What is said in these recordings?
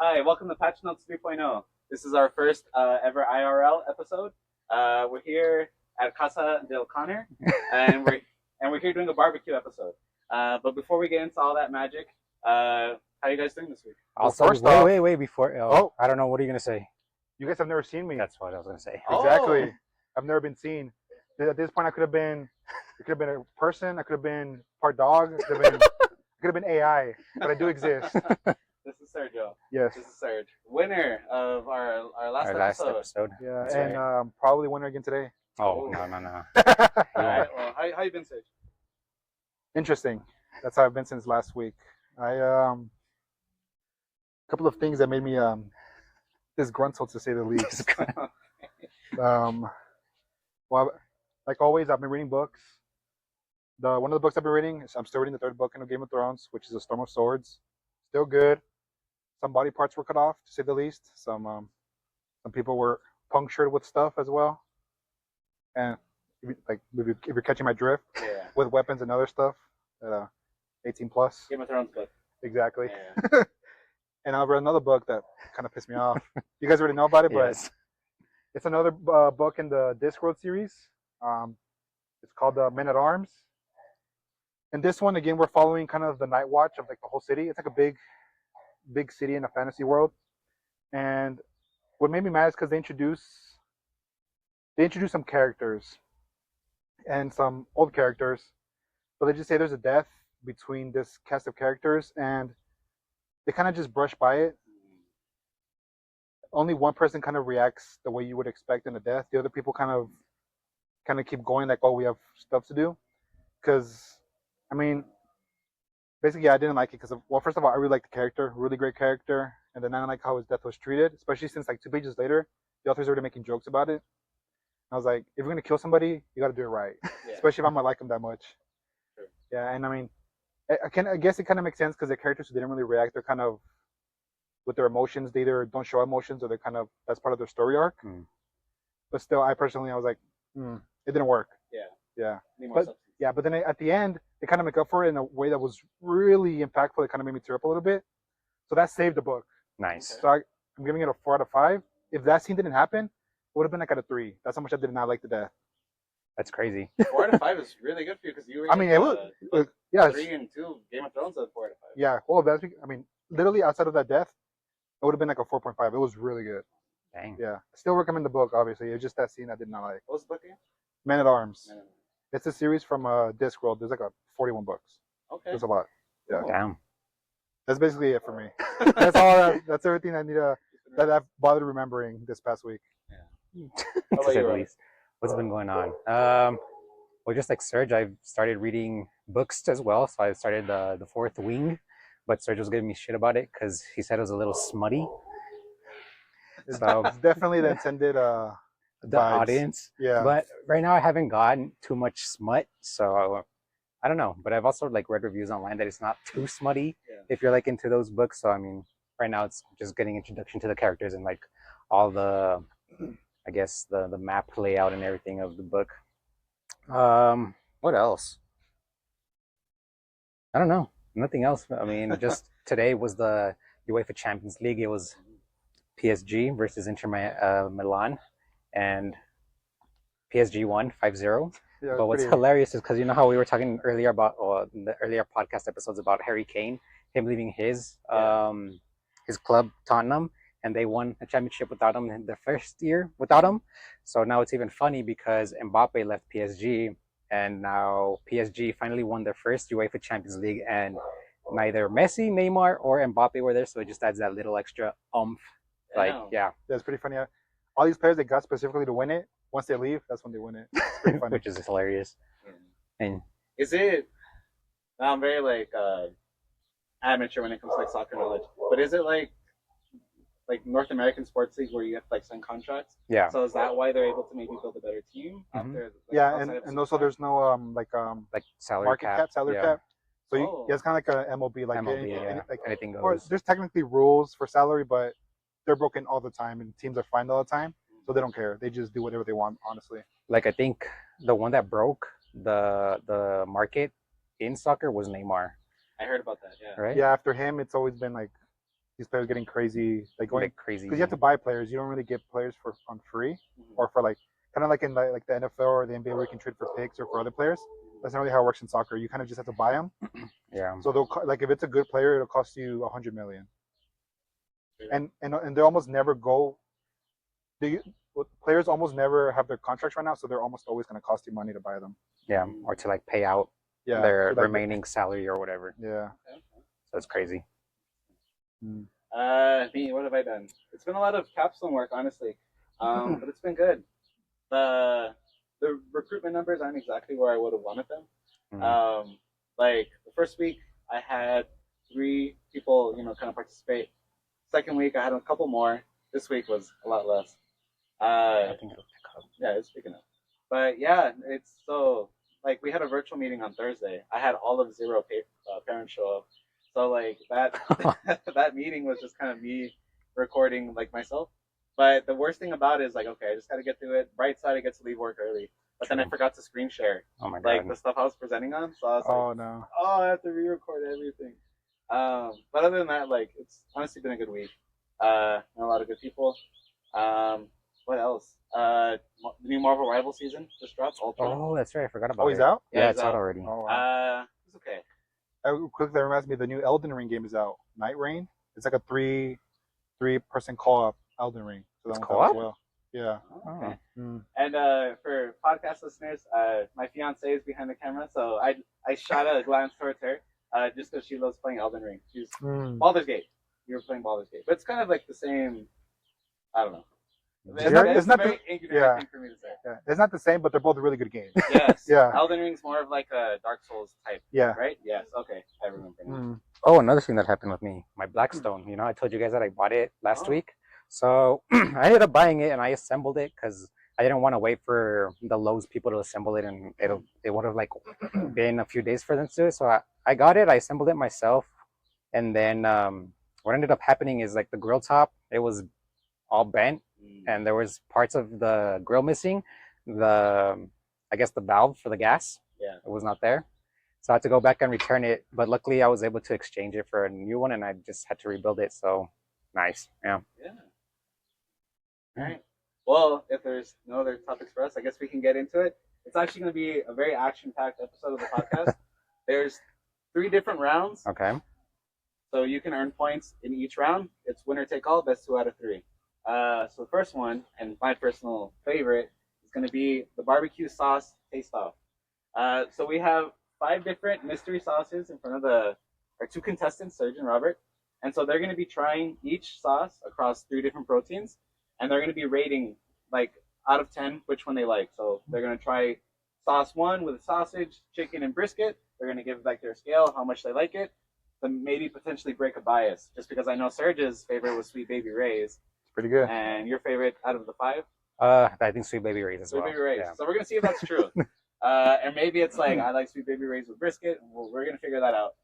Hi, welcome to Patch Notes 3.0. This is our first ever IRL episode. We're here at Casa del Connor, and we're here doing a barbecue episode. But before we get into all that magic, how are you guys doing this week? Also, first off, wait, before. Oh, I don't know. What are you gonna say? you guys have never seen me. That's what I was gonna say. Exactly. Oh. I've never been seen. At this point, it could have been a person. I could have been part dog. It could have been AI, but I do exist. This is Sergio. Yes. This is Serge, winner of our last Our last episode. episode. Yeah, That's and right. probably winner again today. Oh, Oh. no. All right. Well, how you been, Serge? Interesting. That's how I've been since last week. I a couple of things that made me disgruntled, to say the least. Well, like always, I've been reading books. One of the books I've been reading I'm still reading the third book in Game of Thrones, which is A Storm of Swords. Still good. Some body parts were cut off, to say the least. Some people were punctured with stuff as well. And if you're catching my drift, Yeah. with weapons and other stuff, 18 plus. Game of Thrones book. Exactly. Yeah. And I read another book that kind of pissed me off. You guys already know about it, but Yes. it's another book in the Discworld series. It's called Men at Arms. And this one, again, we're following kind of the night watch of like the whole city. It's like a big city in a fantasy world. And what made me mad is because they introduce some characters and some old characters, but they just say there's a death between this cast of characters, and they kind of just brush by it. Only one person kind of reacts the way you would expect in a death. The other people kind of keep going like, oh, we have stuff to do. Because, I mean, basically, I didn't like it because, well, first of all, I really like the character, really great character, and then I didn't like how his death was treated, especially since like 2 pages later, the author's already making jokes about it. I was like, if you're gonna kill somebody, you got to do it right, Yeah. especially if I'm gonna like him that much. Sure. Yeah, and I mean, I guess it kind of makes sense because the characters who didn't really react, they're kind of with their emotions. They either don't show emotions or they're kind of that's part of their story arc. But still, I was like, it didn't work. Yeah. Yeah. Need more But substance. yeah, but then at the end, they kind of make up for it in a way that was really impactful. It kind of made me tear up a little bit. So that saved the book. Nice. So I'm giving it a 4 out of 5. If that scene didn't happen, it would have been like at a 3. That's how much I did not like the death. That's crazy. 4 out of 5 is really good for you because you were. I mean, it was, yeah, 3 and 2 Game of Thrones at 4 out of 5. yeah. Well, I mean, literally outside of that death, it would have been like a 4.5. It was really good. Dang. Yeah. Still recommend the book, obviously. It's just that scene I did not like. What was the book again? Men at Arms. No. It's a series from Discworld. There's like 41 books. Okay. There's a lot. Yeah. Damn. That's basically it for me. That's all. That's everything I need that I've bothered remembering this past week. How To about say you, the Rob? least. What's been going on? Well, just like Serge, I've started reading books as well. So I started the Fourth Wing, but Serge was giving me shit about it because he said it was a little smutty. So It's definitely the intended the vibes. audience. Yeah. But right now I haven't gotten too much smut, so I don't know. But I've also like read reviews online that it's not too smutty if you're like into those books. So I mean, right now it's just getting introduction to the characters and like all the, I guess the map layout and everything of the book. What else? I don't know. Nothing else. I mean, just today was the UEFA Champions League. It was PSG versus Inter Milan, and PSG won 5-0. Yeah, But what's pretty- hilarious is because you know how we were talking earlier about in the earlier podcast episodes about Harry Kane, him leaving his club Tottenham, and they won a championship without him in their first year without him. So now it's even funny because Mbappe left PSG, and now PSG finally won their first UEFA Champions League, and neither Messi, Neymar, or Mbappe were there. So it just adds that little extra oomph. Like, Damn. yeah, That's pretty funny. All these players that got specifically to win it, once they leave, that's when they win it. It's pretty funny. which is hilarious. And Is it? Now I'm very like amateur when it comes to like soccer knowledge, but is it like North American sports leagues where you have to like sign contracts? yeah, So is that why they're able to maybe build a better team after? Like, Yeah, outside of and also there's no like salary market cap, salary yeah. cap. So Oh. yeah, it's kind of like a MLB, like MLB, yeah. like Anything or goes. there's technically rules for salary, but they're broken all the time, and teams are fined all the time, so they don't care. They just do whatever they want, honestly. Like I think the one that broke the market in soccer was Neymar, I heard about that. Yeah. right? Yeah, after him, it's always been like these players getting crazy, like going Like crazy. because you have to buy players. You don't really get players on free or for like kind of like in like the NFL or the NBA where you can trade for picks or for other players. That's not really how it works in soccer. You kind of just have to buy them. Yeah. So they'll like if it's a good player, it'll cost you 100 million. And they almost never go. Players almost never have their contracts right now, so they're almost always going to cost you money to buy them. Yeah, or to like pay out their like, remaining salary or whatever. Yeah. So it's crazy. Me, what have I done? It's been a lot of capstone work, honestly, but it's been good. The recruitment numbers aren't exactly where I would have wanted them. Like the first week, I had 3 people, kind of participate. Second week, I had a couple more. This week was a lot less. I think it'll pick up. Yeah, it's picking up. But yeah, it's so like we had a virtual meeting on Thursday. I had all of 0 parents show up. So like that that meeting was just kind of me recording like myself. But the worst thing about it is like, okay, I just got to get through it. Bright side, I get to leave work early. But then I forgot to screen share. Oh my god. Like the stuff I was presenting on. So I was like, oh no. Oh, I have to re-record everything. But other than that, like it's honestly been a good week. A lot of good people. What else? The new Marvel Rival season just dropped. Ultra. Oh, that's right. I forgot about it. Oh, he's out? Yeah, Yeah, it's out already. Oh, wow. It's okay. Quickly, that reminds me, the new Elden Ring game is out. Night Rain. It's like a three-person co-op Elden Ring. So It's that co-op? as well. Yeah. Oh, okay. Mm. And for podcast listeners, my fiance is behind the camera, so I shot a glance towards her just because she loves playing Elden Ring. She's Baldur's Gate. You were playing Baldur's Gate, but it's kind of like the same. I don't know. It's not very ignorant thing for me to say. Yeah, it's not the same, but they're both really good games. Yes. Yeah. Elden Ring's more of like a Dark Souls type. Yeah. Right? Yes. Okay. I remember now. Mm. Oh, another thing that happened with me, my Blackstone. I told you guys that I bought it last week. So I ended up buying it and I assembled it because I didn't want to wait for the Lowe's people to assemble it, and it would have like been a few days for them to do it. So I got it, I assembled it myself, and then what ended up happening is like the grill top, it was all bent, and there was parts of the grill missing. I guess the valve for the gas, it was not there. So I had to go back and return it, but luckily I was able to exchange it for a new one, and I just had to rebuild it. So nice, yeah. All right. Well, if there's no other topics for us, I guess we can get into it. It's actually going to be a very action-packed episode of the podcast. There's 3 different rounds. Okay. So you can earn points in each round. It's winner take all, best 2 out of 3. So the first one, and my personal favorite, is going to be the barbecue sauce taste-off. So we have 5 different mystery sauces in front of our 2 contestants, Serge and Robert. And so they're going to be trying each sauce across 3 different proteins. And they're going to be rating, like, out of 10, which one they like. So they're going to try sauce 1 with sausage, chicken, and brisket. They're going to give, like, their scale, how much they like it. Then maybe potentially break a bias. Just because I know Serge's favorite was Sweet Baby Ray's. It's pretty good. And your favorite out of the 5? I think Sweet Baby Ray's as well. Sweet Baby Ray's. Yeah. So we're going to see if that's true. And maybe it's like, I like Sweet Baby Ray's with brisket. We're going to figure that out.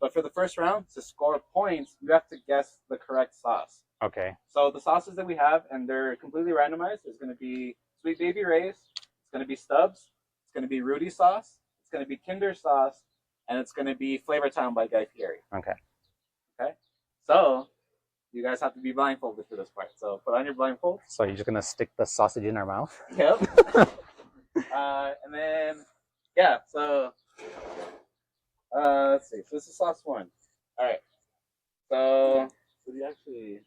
But for the first round, to score points, you have to guess the correct sauce. Okay. So the sauces that we have, and they're completely randomized, there's going to be Sweet Baby Ray's, it's going to be Stubbs, it's going to be Rudy sauce, it's going to be Kinder sauce, and it's going to be Flavor Town by Guy Fieri. Okay. Okay? So you guys have to be blindfolded for this part. So put on your blindfold. So you're just going to stick the sausage in our mouth? Yep. And then, yeah, so let's see. So this is sauce 1. All right. So would you actually...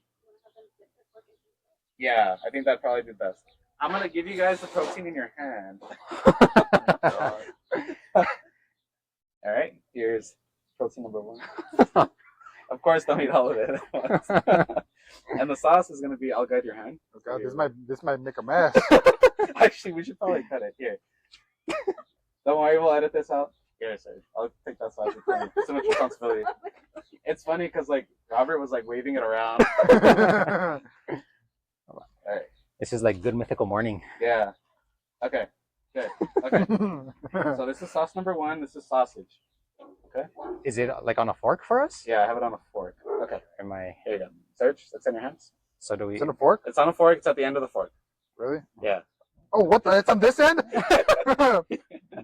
Yeah, I think that'd probably be best. I'm going to give you guys the protein in your hand. All right, here's protein number 1. Of course, don't eat all of it at once. And the sauce is going to be, I'll guide your hand. Oh God, this might make a mess. Actually, we should probably cut it. Here. Don't worry, we'll edit this out. Here, sir. I'll take that sauce with me. So much responsibility. It's funny because, like, Robert was, like, waving it around. All right. This is like Good Mythical Morning. Yeah. Okay. Good. Okay. So this is sauce number 1. This is sausage. Okay. Is it like on a fork for us? Yeah, I have it on a fork. Okay. Here you go. Serge, that's in your hands. So do we? Is it a fork? It's on a fork. It's at the end of the fork. Really? Yeah. Oh, what the? It's on this end?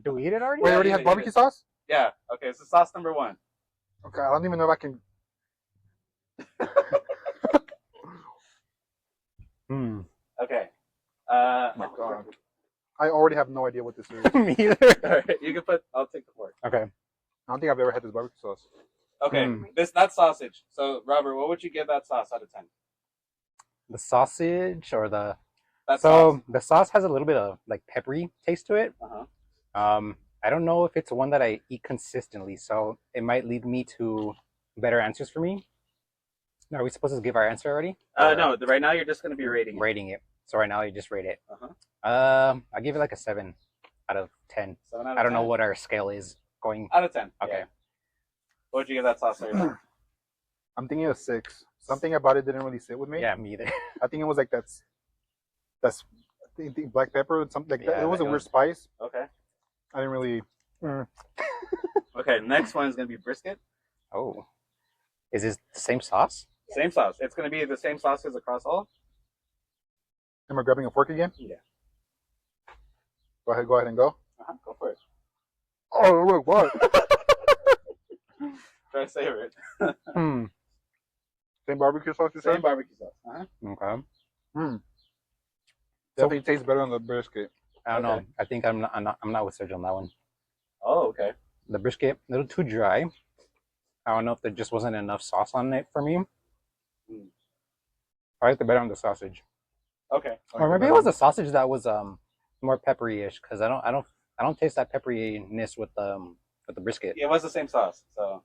Do we eat it already? Wait, Yeah, already you have barbecue it. sauce? Yeah. Okay. So sauce number 1. Okay, I don't even know if I can. Hmm. Okay. Oh my god. I already have no idea what this is. Me either. All right, you can put. I'll take the fork. Okay. I don't think I've ever had this barbecue sauce. Okay, Mm. that's sausage. So Robert, what would you give that sauce out of 10? The sausage or the That so sauce. the sauce has a little bit of like peppery taste to it. Uh-huh. I don't know if it's one that I eat consistently, so it might lead me to better answers for me. Are we supposed to give our answer already? No. Right now you're just gonna be rating it. Rating it. So right now you just rate it. Uh-huh. I give it like a 7 out of 10. 7 out of I don't 10? know what our scale is going. Out of 10. Okay. Yeah. What would you give that sauce? I'm thinking a 6. Something about it didn't really sit with me. Yeah, me either. I think it was like that's I think black pepper or something like that. Yeah, It was a like weird spice. Okay. I didn't really. Okay. Next one is gonna be brisket. Oh, is this the same sauce? Same sauce. It's gonna be the same sauces across all. Am I grabbing a fork again? Yeah. Go ahead and go. Go for it. Oh look, what? Try to savor it. Hmm. Same barbecue sauce you Same said? barbecue sauce. Okay. Definitely tastes better on the brisket. I don't know. Okay. I think I'm not with Sergio on that one. Oh, okay. The brisket a little too dry. I don't know if there just wasn't enough sauce on it for me. I liked it better on the sausage. Okay. Or maybe it was the sausage that was more peppery-ish because I don't taste that pepperiness with the brisket. Yeah, it was the same sauce. So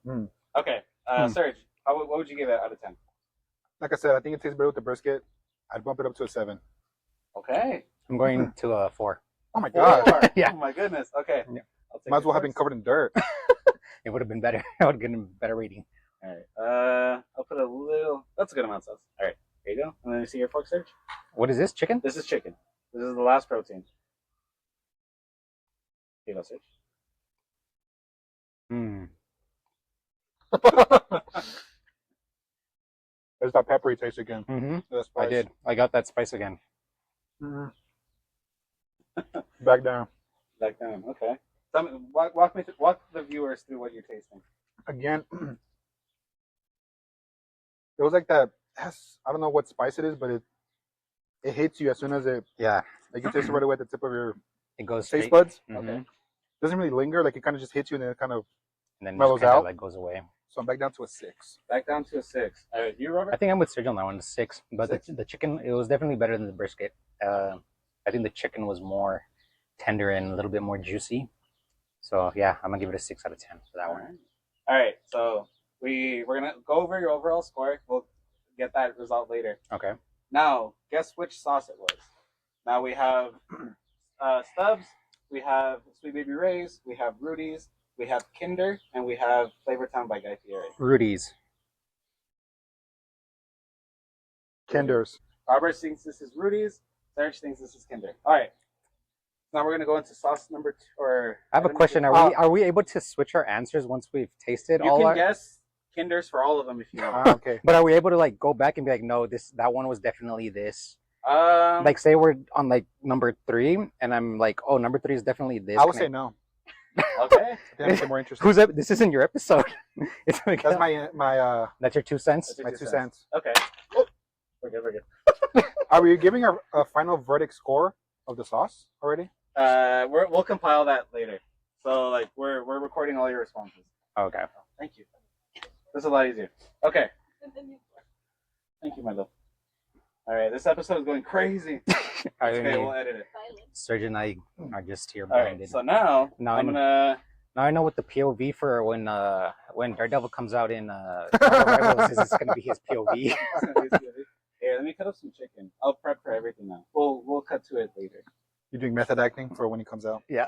okay. Serge, what would you give it out of 10? Like I said, I think it tastes better with the brisket. I'd bump it up to a 7. Okay. I'm going to a 4. Oh my god. 4. Yeah. Oh my goodness. Okay. Yeah. I'll take Might as well your have been forks. covered in dirt. It would have been better. I would have gotten a better rating. All right. I'll put a little. That's a good amount of sauce. All right. There you go. And then you see your fork, Serge. What is this? Chicken? This is chicken. This is the last protein. Here you go, Serge. There's that peppery taste again. Mm-hmm. The spice. I did. I got that spice again. Back down. Back down. Okay. Tell me, walk the viewers through what you're tasting. Again, it was like that. I don't know what spice it is, but it hits you as soon as it. Yeah. Like you taste it right away at the tip of your It goes taste straight. buds. Mhm. Okay. Doesn't really linger. Like it kind of just hits you and then it kind of. And then mellows just kinda, out. like goes away. So I'm back down to a 6. Back down to a 6. All right. You, Robert? I think I'm with Sergio on that one, 6. But 6? the chicken, it was definitely better than the brisket. I think the chicken was more tender and a little bit more juicy. So yeah, I'm gonna give it a 6 out of 10 for that one. All right. So we're gonna go over your overall score. We'll get that result later. Okay. Now, guess which sauce it was. Now we have Stubbs, we have Sweet Baby Ray's, we have Rudy's, we have Kinder, and we have Flavortown by Guy Fieri. Rudy's. Kinders. Robert thinks this is Rudy's. Serge thinks this is Kinder. All right. Now we're gonna go into sauce number 2. Or I have a question. Are we able to switch our answers once we've tasted You all can our? guess Kinders for all of them if you want. Okay. But are we able to like go back and be like, no, that one was definitely this. Like Like say we're on like number 3, and I'm like, oh, number 3 is definitely this. I would say no. okay. That makes it more interesting. This isn't your episode. It's like, That's my that's your 2 cents. That's your my 2 2 cents. cents. Okay. Oh, we're good. We're good. Are we giving a final verdict score of the sauce already? We'll compile that later. So like we're recording all your responses. Okay. Thank you. This is a lot easier. Okay. Thank you, my love. All right, this episode is going crazy. Okay, we'll edit it. Serge and I are just here All right, blinded. so now I'm gonna. Now I know what the POV for when Daredevil comes out in Marvel Rivals is. It's gonna be his POV. Here, let me cut up some chicken. I'll prep for everything now. We'll cut to it later. You're doing method acting for when he comes out. Yeah.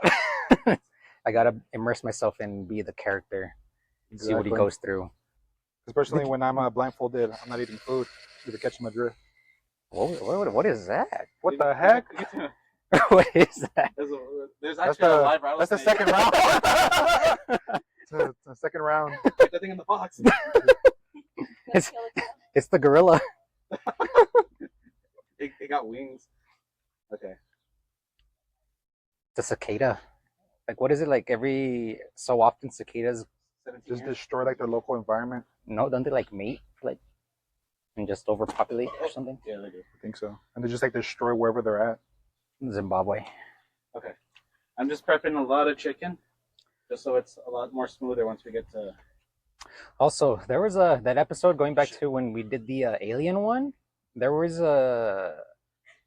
I gotta immerse myself and be the character. See what he goes through. Especially when I'm blindfolded, I'm not eating food. You're catching my drift. What is that? What the heck? What is that? There's actually a live That's the rattlesnake. second round. It's the second round. Get that thing in the box. It's the gorilla. It got wings. Okay. The cicada. Like, what is it like? Every so often, cicadas 17 Just years. destroy like their local environment. don't they like mate? Like and just overpopulate or something. Yeah, they do. I think so. And they just like destroy wherever they're at. Zimbabwe. Okay. I'm just prepping a lot of chicken, just so it's a lot more smoother once we get to. Also, there was that episode going back to when we did the alien one. There was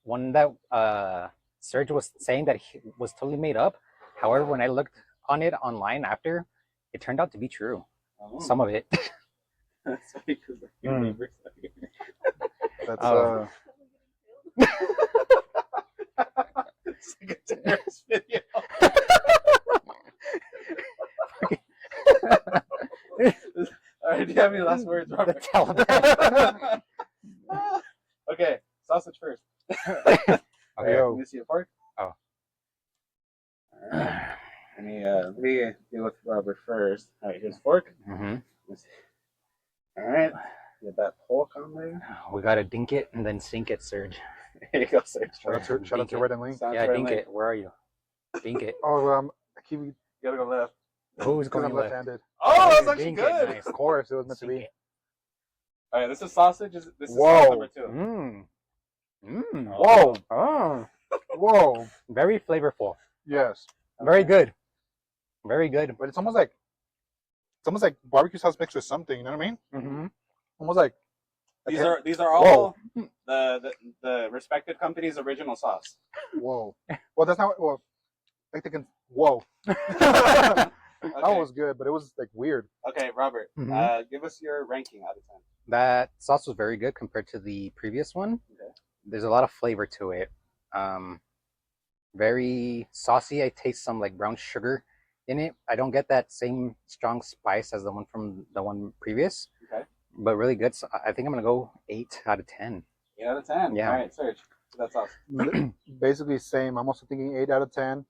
one that Serge was saying that he was totally made up. However, when I looked on it online after, it turned out to be true. Oh. Some of it. That's funny because your neighbors are here. That's It's like a terrorist video. All right, do you have any last words, The Robert? Taliban. Okay, sausage first. Okay. Let me see a fork. Oh. All right. Let me deal with Robert first. All right, here's a fork. Mm-hmm. All right, get that pork on there. We gotta dink it and then sink it, Serge. Here you go, sir. shout out to Red and Link. Sounds Yeah, right dink lane. it. Where are you? Dink it. Oh, I keep You gotta go left. Who's because going I'm left? left-handed. Oh, that's actually Dink it, good. nice. Of course, it was meant to Sink be. it. All right, this is sausage. This is Whoa. sauce number 2. Mmm. Mmm. Whoa. Oh. Whoa. Very flavorful. Yes, Very good. Very good. but it's almost like barbecue sauce mixed with something. You know what I mean? Mm-hmm. Almost like These are all the respected company's original sauce. whoa. Well, that's not well. Like whoa. Okay. That was good, but it was like weird. Okay, Robert. Mhm. Give us your ranking out of 10. That sauce was very good compared to the previous one. Okay. There's a lot of flavor to it. Very saucy. I taste some like brown sugar in it. I don't get that same strong spice as the one from the one previous. Okay. But really good. So I think I'm gonna go 8 out of 10. 8 out of 10. Yeah. All right, Serge. That sauce. Basically same. I'm also thinking 8 out of 10.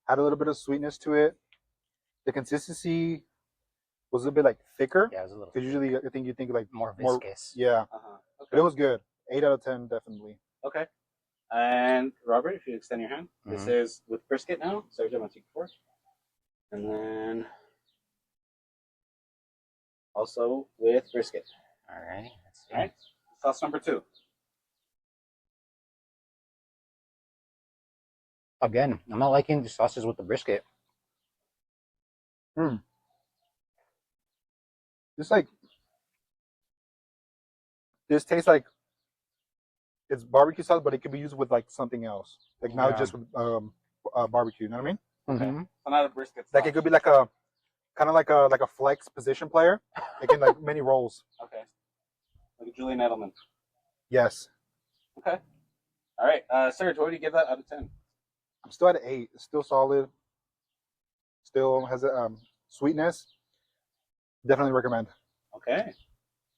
Had a little bit of sweetness to it. The consistency was a little bit like thicker. Yeah, it was a little Because usually I think you think like more more- viscous. yeah, Uh-huh. but Okay. it was good. 8 out of 10 definitely. Okay. And Robert, if you extend your hand, this is with brisket now. Serge, I'm gonna take 4. And then also with brisket. All right. Let's see. All right. Sauce number 2. Again, I'm not liking the sauces with the brisket. Just like this tastes like it's barbecue sauce, but it could be used with like something else. Like not Yeah. just with barbecue. You know what I mean? Mm-hmm. So not a brisket sauce. Like it could be like a kind of like a flex position player, like in like many roles. Okay. Like Julian Edelman. Yes, Okay. All right. Serge, what would you give that out of 10? I'm still at an 8. It's still solid. Still has a sweetness. Definitely recommend. Okay.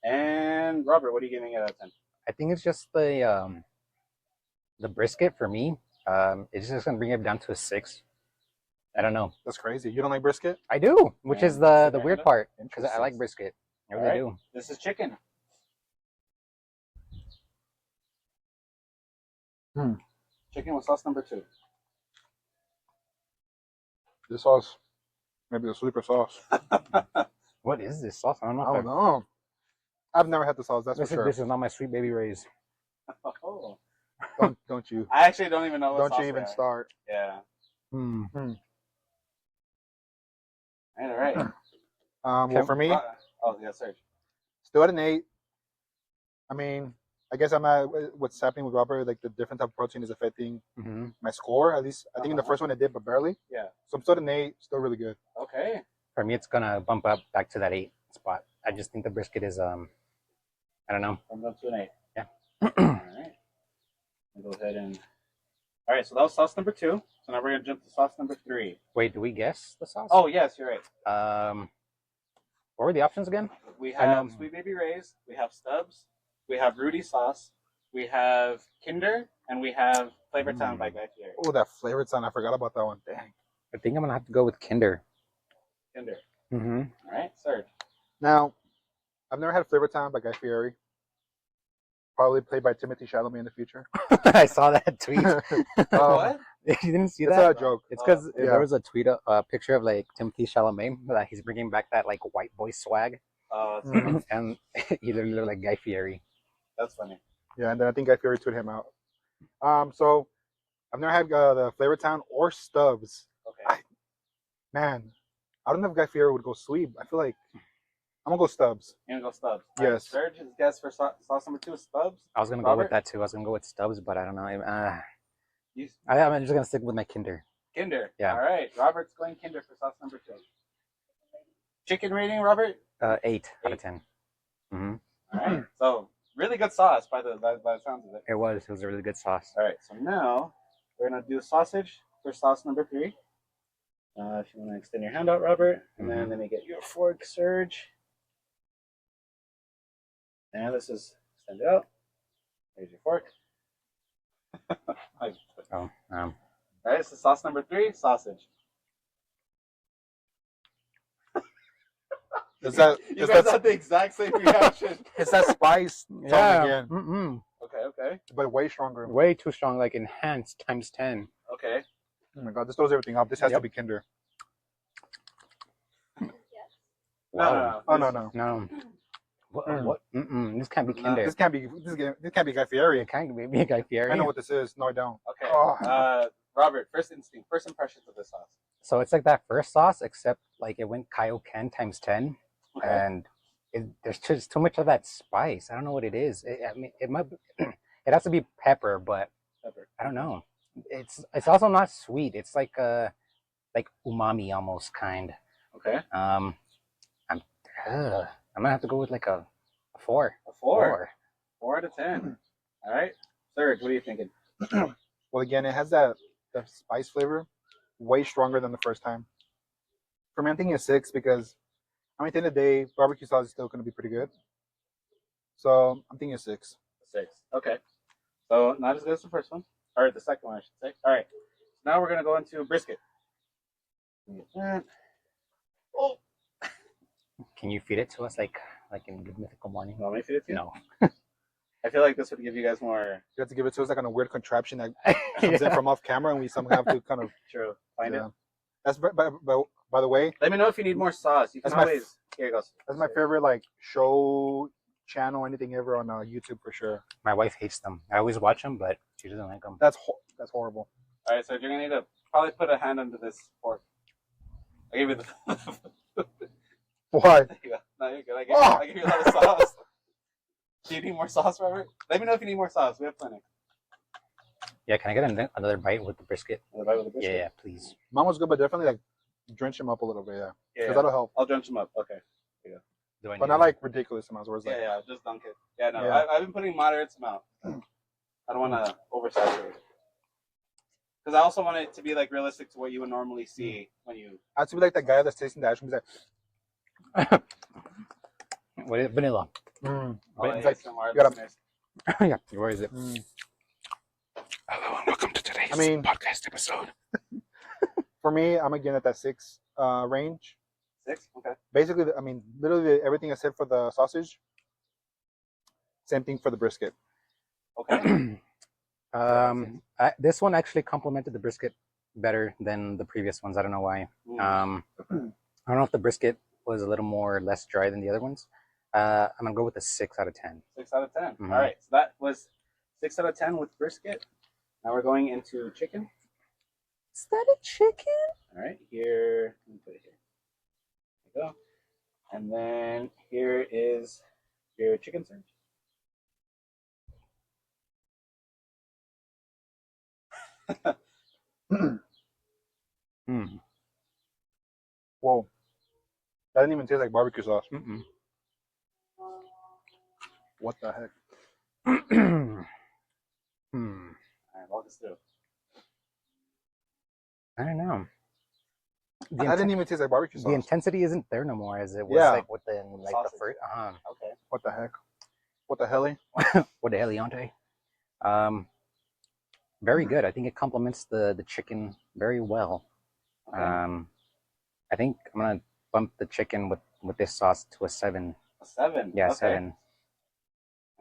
And Robert, what are you giving it out of 10? I think it's just the brisket for me. It's just gonna bring it down to a 6. I don't know. That's crazy. You don't like brisket? I do, which Yeah, is the that's weird random. part because I Interesting. like brisket. I really Alright. do. This is chicken. Chicken with sauce number 2. This sauce, maybe the sleeper sauce. What is this sauce? I don't know. I don't know. I've never had the sauce. That's This for sure. is not my sweet baby Ray's. Oh. Don't you? I actually don't even know what Don't sauce you even they are. start? Yeah. Hmm. All right. Well, for me, Oh, yeah, Serge. still at an 8. I mean, I guess I'm at what's happening with Robert. Like the different type of protein is affecting Mm-hmm. my score. At least I think in the first one it did, but barely. Yeah. So I'm still at an 8. Still really good. Okay. For me, it's gonna bump up back to that 8 spot. I just think the brisket is I don't know. From up to an 8. Yeah. All right. I'll go ahead and. All right, so that was sauce number 2. So now we're gonna jump to sauce number 3. Wait, do we guess the sauce? Oh yes, you're right. What were the options again? We I have know. Sweet Baby Ray's, we have Stubbs, we have Rudy sauce, we have Kinder, and we have Flavor Town by Guy Fieri. Oh, that flavored sound. I forgot about that one. Dang. I think I'm gonna have to go with Kinder. Kinder. Mm-hmm. All right, Serge. Now, I've never had Flavor Town by Guy Fieri. Probably played by Timothy Chalamet in the future. I saw that tweet. What? You didn't see It's that? a joke. It's because Yeah. there was a tweet, a picture of like Timothy Chalamet that he's bringing back that like white boy swag, Oh, Mhm. and he literally looked like Guy Fieri. That's funny. Yeah, and then I think Guy Fieri tweeted him out. So I've never had the Flavor Town or Stubbs. Okay. Man, I don't know if Guy Fieri would go sweet. I feel like I'm gonna go Stubbs. You're gonna go Stubbs. Yes. All right, Serge, his guess for sauce number 2 is Stubbs. I was gonna go with that too. I was gonna go with Stubbs, but I don't know. I'm just gonna stick with my Kinder. Kinder. Yeah. All right. Robert's going Kinder for sauce number 2. Chicken rating, Robert? 8 out of 10. Mm-hmm. All right. So really good sauce by the sounds of it. It was a really good sauce. All right. So now we're gonna do sausage for sauce number 3. If you want to extend your hand out, Robert, and then let me get your fork, Serge. And this is extend it out. Here's your fork. Oh, All right. So sauce number 3, sausage. You guys had the exact same reaction. It's that spice Yeah. again. Mm-mm. Okay. But way stronger. Way too strong, like enhanced times 10. Okay. Oh my god, this throws everything off. This has to be Kinder. No. Oh no. No. What? Mm-mm. This can't be Kinder. This can't be Guy Fieri. It can't be Guy Fieri. I know what this is. No, I don't. Okay. Oh. Robert, first instinct, first impressions of this sauce. So it's like that first sauce, except like it went Kaioken times 10, Okay. and there's just too much of that spice. I don't know what it is. I mean, it might. It has to be pepper, but I don't know. It's also not sweet. It's like umami almost kind. Okay. I'm gonna have to go with like a 4. A 4. 4 out of 10. All right. Serge, what are you thinking? Well, again, it has the spice flavor way stronger than the first time. For me, I'm thinking a 6 because, I mean, at the end of the day, barbecue sauce is still going to be pretty good. So I'm thinking a 6. 6. Okay. So not as good as the first one. Or the second one, I should say. All right. So now we're going to go into brisket. Oh. Can you feed it to us like in Good Mythical Morning? You want me to feed it to you? No. I feel like this would give you guys more. You have to give it to us like on a weird contraption that comes in from off camera, and we somehow have to kind of Find it. That's by the way. Let me know if you need more sauce. You can always. Here it goes. That's my favorite like show channel, anything ever on YouTube for sure. My wife hates them. I always watch them, but she doesn't like them. That's horrible. All right, so you're gonna need to probably put a hand under this fork. I gave you the. Why? No, you're good. I gave you a lot of sauce. Do you need more sauce, Robert? Let me know if you need more sauce. We have plenty. Yeah, can I get another bite with the brisket? Another bite with the brisket? Yeah, please. Mine was good, but definitely like drench him up a little bit, yeah. Because that'll help. I'll drench them up. Okay. But not like ridiculous amounts. Where it's like, just dunk it. Yeah, no, yeah. I've been putting moderate amount. I don't want to oversaturate it. Because I also want it to be like realistic to what you would normally see when you. I have to be like that guy that's tasting the ice cream. He's like, what is it? Vanilla. Mm. Yeah, where is it? Hello and welcome to today's podcast episode. For me, I'm again at that 6 range. 6? Okay. Basically, I mean, literally everything I said for the sausage, same thing for the brisket. Okay. This one actually complemented the brisket better than the previous ones. I don't know why. I don't know if the brisket was a little more or less dry than the other ones. I'm gonna go with a 6 out of 10. 6 out of 10. Mm-hmm. All right. So that was 6 out of 10 with brisket. Now we're going into chicken. Is that a chicken? All right. Here. Let me put it here. There you go. And then here is your chicken, Serge. Whoa. That didn't even taste like barbecue sauce. Mm-mm. What the heck? All right, walk us through. I don't know. That didn't even taste like barbecue sauce. The intensity isn't there no more as it was like within like the first. Okay. What the heck? What the hell? What the heliante? Very good. I think it complements the chicken very well. Okay. I think I'm gonna bump the chicken with this sauce to a 7. A 7? Yeah, okay. 7.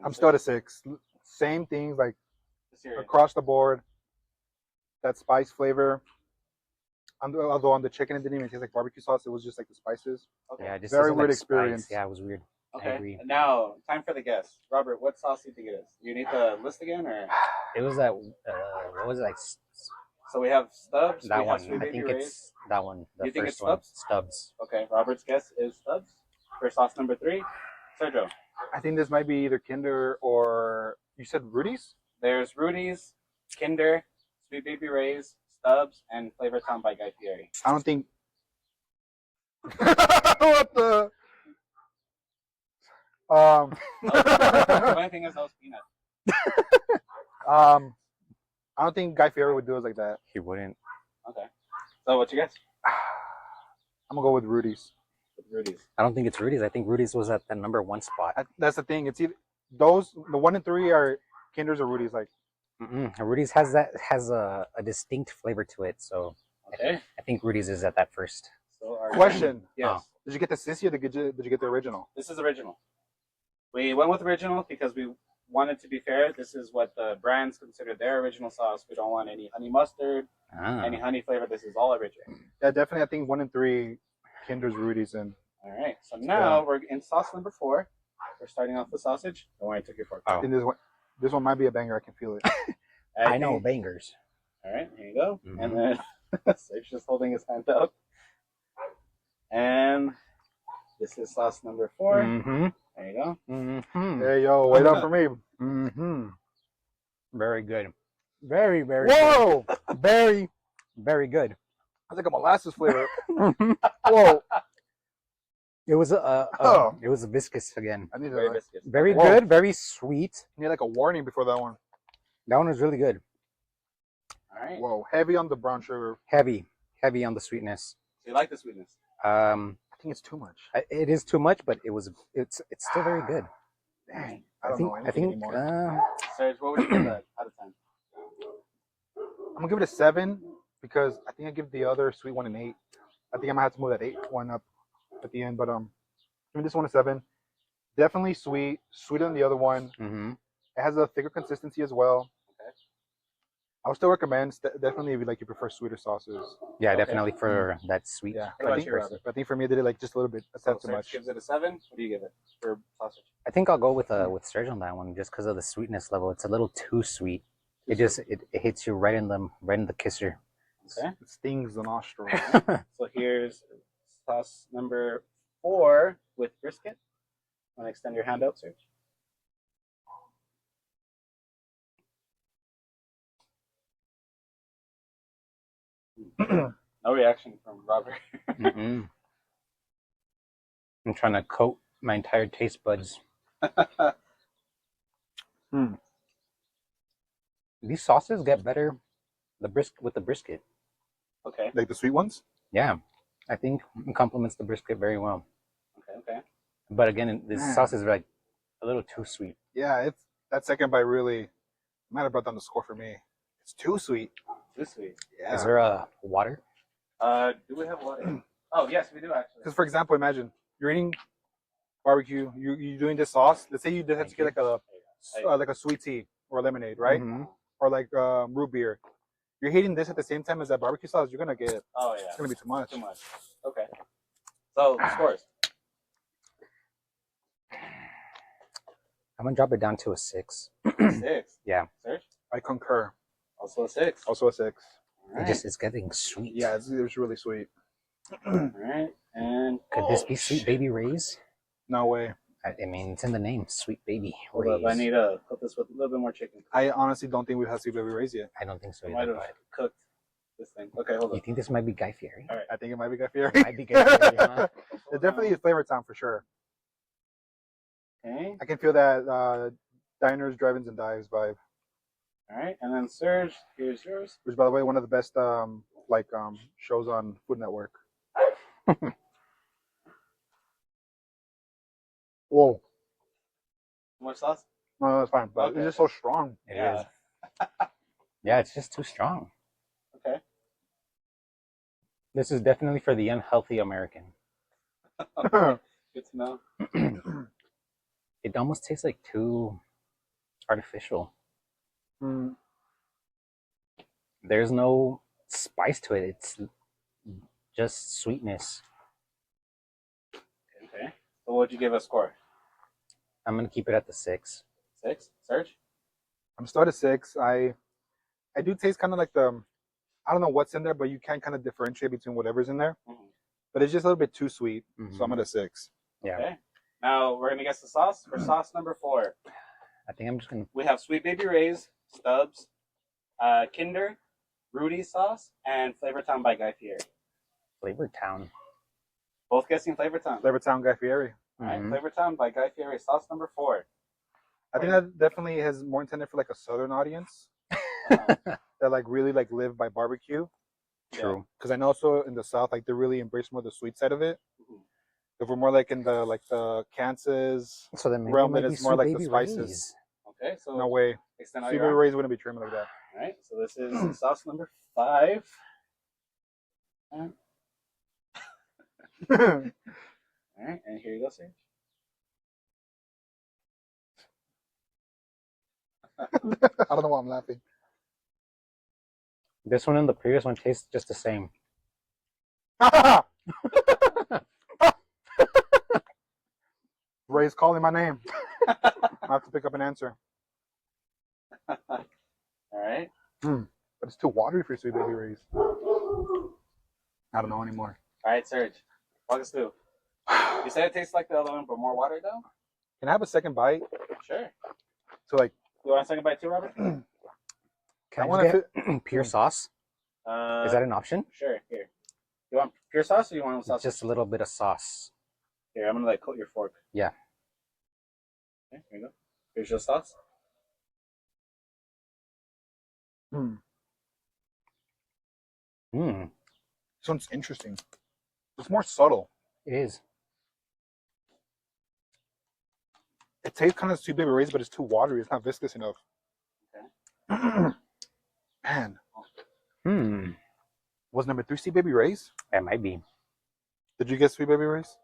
I'm still at a 6. Same things like across the board. That spice flavor. Although on the chicken it didn't even taste like barbecue sauce, it was just like the spices. Okay. Yeah, just very tasted weird like experience. Spice. Yeah, it was weird. Okay. agree. Now, time for the guess. Robert, what sauce do you think it is? You need the list again, or It was that. What was it like? so we have Stubbs. That we have one. Sweet I Baby think Ray's. it's that one. The You think it's first one. Stubbs? Stubbs. Okay, Robert's guess is Stubbs for sauce number 3. Sergio, I think this might be either Kinder or you said Rudy's. there's Rudy's, Kinder, Sweet Baby Ray's, Stubbs, and Flavor Town by Guy Fieri. I don't think. What the? The only thing is those peanuts. I don't think Guy Fieri would do us like that. He wouldn't. Okay. So what's your guess? I'm gonna go with Rudy's. With Rudy's. I don't think it's Rudy's. I think Rudy's was at the number 1 spot. That's the thing. It's either those. The 1 and 3 are Kinders or Rudy's. Like Rudy's has a distinct flavor to it, so Okay. I think Rudy's is at that first. So our question. Yes. Did you get the sissy or did you get the original? This is original. We went with original because we wanted to be fair. This is what the brands consider their original sauce. We don't want any honey mustard, any honey flavor. This is all original. Yeah, definitely. I think 1 and 3 Kinders, Rudy's, and All right. So now we're in sauce number 4. We're starting off with sausage. Don't worry, I took your fork. Oh. I think this one might be a banger. I can feel it. I know bangers. All right, here you go. Mhm. And then Sage's just holding his hand up. And this is sauce number 4. Mm-hmm. There you go. Mm-hmm. Hey yo, wait up for me. Mm-hmm. Very good. Very, very Whoa! good. Very, very good. I think a molasses flavor. It Whoa! was Oh. it was a viscous again. I need Very to. viscous. Very Whoa. good, very sweet. Need like a warning before that one. That one was really good. All right. Whoa, heavy on the brown sugar. Heavy on the sweetness. So you like the sweetness? I think it's too much. It is too much, but it's still very good. Dang. I don't think know I anything think anymore. Serge, what would you give that out of 10? I'm gonna give it a 7 because I think I give the other sweet one an 8. I think I might have to move that 8 one up at the end, but give me this one a 7. Definitely sweet, sweeter than the other one. Mm-hmm. It has a thicker consistency as well. Okay. I would still recommend definitely if you prefer sweeter sauces. Yeah, Okay. definitely for that sweet. Yeah, What about I think, you, Robert? I think for me, I did it like just a little bit, a So tad too Serge much. gives it a 7. What do you give it for sausage? I think I'll go with Serge on that one just because of the sweetness level. It's a little too sweet. It hits you right in the kisser. Okay. It stings the nostril. So here's sauce number 4 with brisket. Want to extend your hand out, Serge? No reaction from Robert. Mm-mm. I'm trying to coat my entire taste buds. These sauces get better with the brisket. Okay. Like the sweet ones? Yeah, I think it complements the brisket very well. Okay. But again, this Man. sauce is like a little too sweet. Yeah, it's that second bite really might have brought down the score for me. It's too sweet. Too sweet. Yeah. Is there a water? Do we have water? Oh, yes, we do actually. Because for example, imagine you're eating barbecue, you're doing this sauce. Let's say you did have to get like a sweet tea or lemonade, right? Mhm. Or like root beer. You're heating this at the same time as that barbecue sauce. You're gonna get. Oh, yeah. It's gonna be too much. Too much. Okay. So, scores. I'm gonna drop it down to a 6. 6. Yeah. Serge? I concur. Also a 6. Also a 6. All right. It's getting sweet. Yeah, it's really sweet. All right. And Could this be Sweet Baby Ray's? No way. I mean, it's in the name, Sweet Baby hold up, I Ray's. need to cook this with a little bit more chicken. I honestly don't think we've had sweet baby rays yet. I don't think so I might either. have But cooked this thing. Okay, hold you on. think this might be Guy Fieri? All right. I think it might be Guy Fieri. Might be Guy Fieri, huh? It definitely is Flavor Town for sure. Okay. I can feel that diners, drive-ins, and dives vibe. All right. And then Serge, here's yours. Which, by the way, one of the best shows on Food Network. Whoa, More sauce? no, that's fine. But Okay. it's just so strong. It Yeah. is. Yeah, it's just too strong. Okay. This is definitely for the unhealthy American. Good to know. It almost tastes like too artificial. Mm, There's no spice to it. It's just sweetness. Okay. So what'd you give a score? I'm gonna keep it at the 6. 6. Serge? I'm still at a 6. I do taste kind of like I don't know what's in there, but you can kind of differentiate between whatever's in there. Mm-hmm. But it's just a little bit too sweet, Mhm. so I'm at a 6. Yeah. Okay. Now we're gonna guess the sauce for sauce number 4. I think I'm just gonna. We have Sweet Baby Ray's, Stubbs, Kinder, Rudy's sauce, and Flavor Town by Guy Fieri. Flavor Town. Both guessing Flavor Town. Flavor Town Guy Fieri. All right, Mhm. Flavor Town by Guy Fieri, sauce number 4. I think that definitely has more intended for like a southern audience that like really like live by barbecue. True. Because I know also in the South, like they really embrace more the sweet side of it. Mhm. If we're more like in the Kansas So then maybe realm, it might then be it's more Sweet like the Baby spices. Ray's. Okay, so No way. extend all Sweet your Baby arm. Ray's wouldn't be trimmed like that. All right, so this is sauce number 5. All right, and here you go, Serge. I don't know why I'm laughing. This one and the previous one taste just the same. Ray's calling my name. I have to pick up an answer. All right. But it's too watery for Sweet Baby Ray's. I don't know anymore. All right, Serge. Walk us through. You said it tastes like the other one, but more watered though? Can I have a second bite? Sure. So like, You want a second bite too, Robert? Can I I, wanna just get pure sauce? Is that an option? Sure. Here. You want pure sauce or you want sauce? Just a little bit of sauce. Here, I'm gonna like coat your fork. Yeah. Okay, here you go. Here's your sauce. hmm, Mmm. this one's interesting. It's more subtle. It is. It tastes kind of Sweet Baby Ray's, but it's too watery. It's not viscous enough. Okay. Man, Hmm. was number 3 Sweet Baby Ray's? It might be. Did you get Sweet Baby Ray's?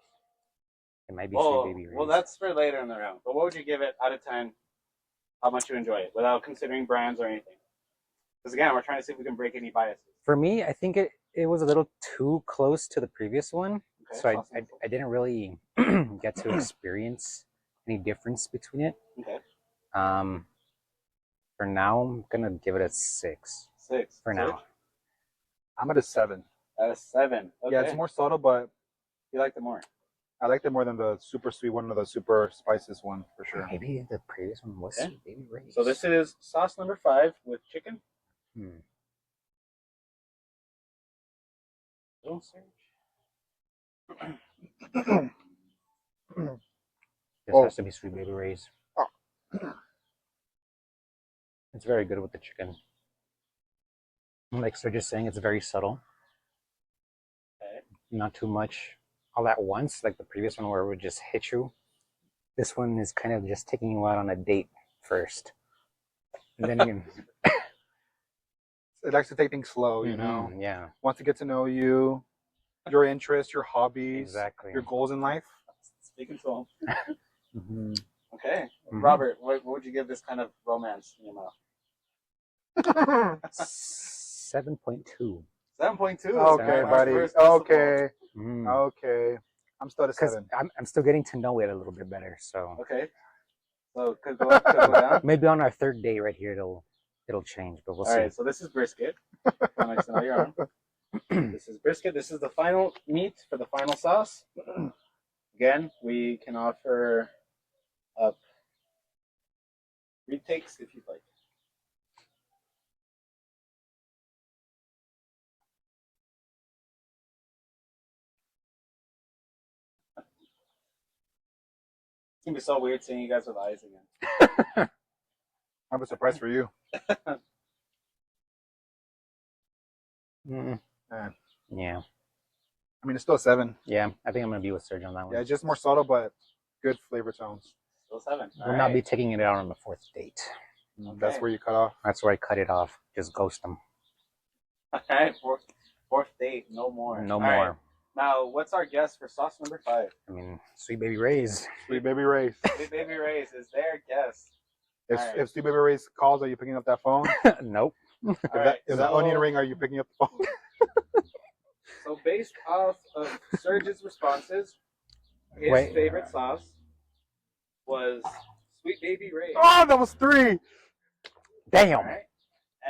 It might be Well, Sweet Baby Ray's. well, that's for later in the round. But what would you give it out of 10? How much you enjoy it without considering brands or anything? Because again, we're trying to see if we can break any biases. For me, I think it was a little too close to the previous one. Okay, So sauce number I didn't really get to experience any difference between it. 4. Okay. For now, I'm gonna give it a 6. 6. For now. I'm at a 7. At a 7. Okay. Yeah, it's more subtle, but You liked it more. I liked it more than the super sweet one or the super spices one for sure. Maybe the previous one was Okay. Sweet Baby Ray's. So this is sauce number 5 with chicken. Hmm. Don't search. This Oh. has to be Sweet Baby Ray's. Oh. It's very good with the chicken. Like so, just saying, it's very subtle. Okay. Not too much all at once, like the previous one where it would just hit you. This one is kind of just taking you out on a date first, and then you can. It likes to take things slow, you know. Mhm, yeah, Wants to get to know you, your interests, your hobbies, exactly. your goals in life. Speaking to him. Mhm. Okay. Mhm. Robert, what would you give this kind of romance in your mouth? 7.2. 7.2. Okay, Our buddy. first decibel. Okay, Mm. okay. I'm still at a Because 7. I'm still getting to know it a little bit better. So Okay. So could go up, could go down. maybe on our third day right here, it'll change, but we'll All see. right. So this is brisket. Next to your arm. This is brisket. This is the final meat for the final sauce. Again, we can offer up retakes if you'd like. It's gonna be so weird seeing you guys with eyes again. I have a surprise for you. Mm. Yeah. Yeah, I mean, it's still a 7. yeah. I think I'm gonna be with Sergio on that one. Yeah, it's just more subtle, but good flavor tones. Still 7. We'll not be taking it out on the 4th date. That's where you cut off. That's where I cut it off. Just ghost them. All right. Fourth date. No more. No All more. right. Now, what's our guess for sauce number 5? I mean, Sweet Baby Ray's. Sweet Baby Ray's. Sweet Baby Ray's is their guess. If, All right. if Sweet Baby Ray's calls, are you picking up that phone? Nope. All If right, that, if that so- onion ring, are you picking up the phone? So based off of Serge's responses, his Wait. favorite sauce was Sweet Baby Ray. Oh, that was 3. Damn. All right.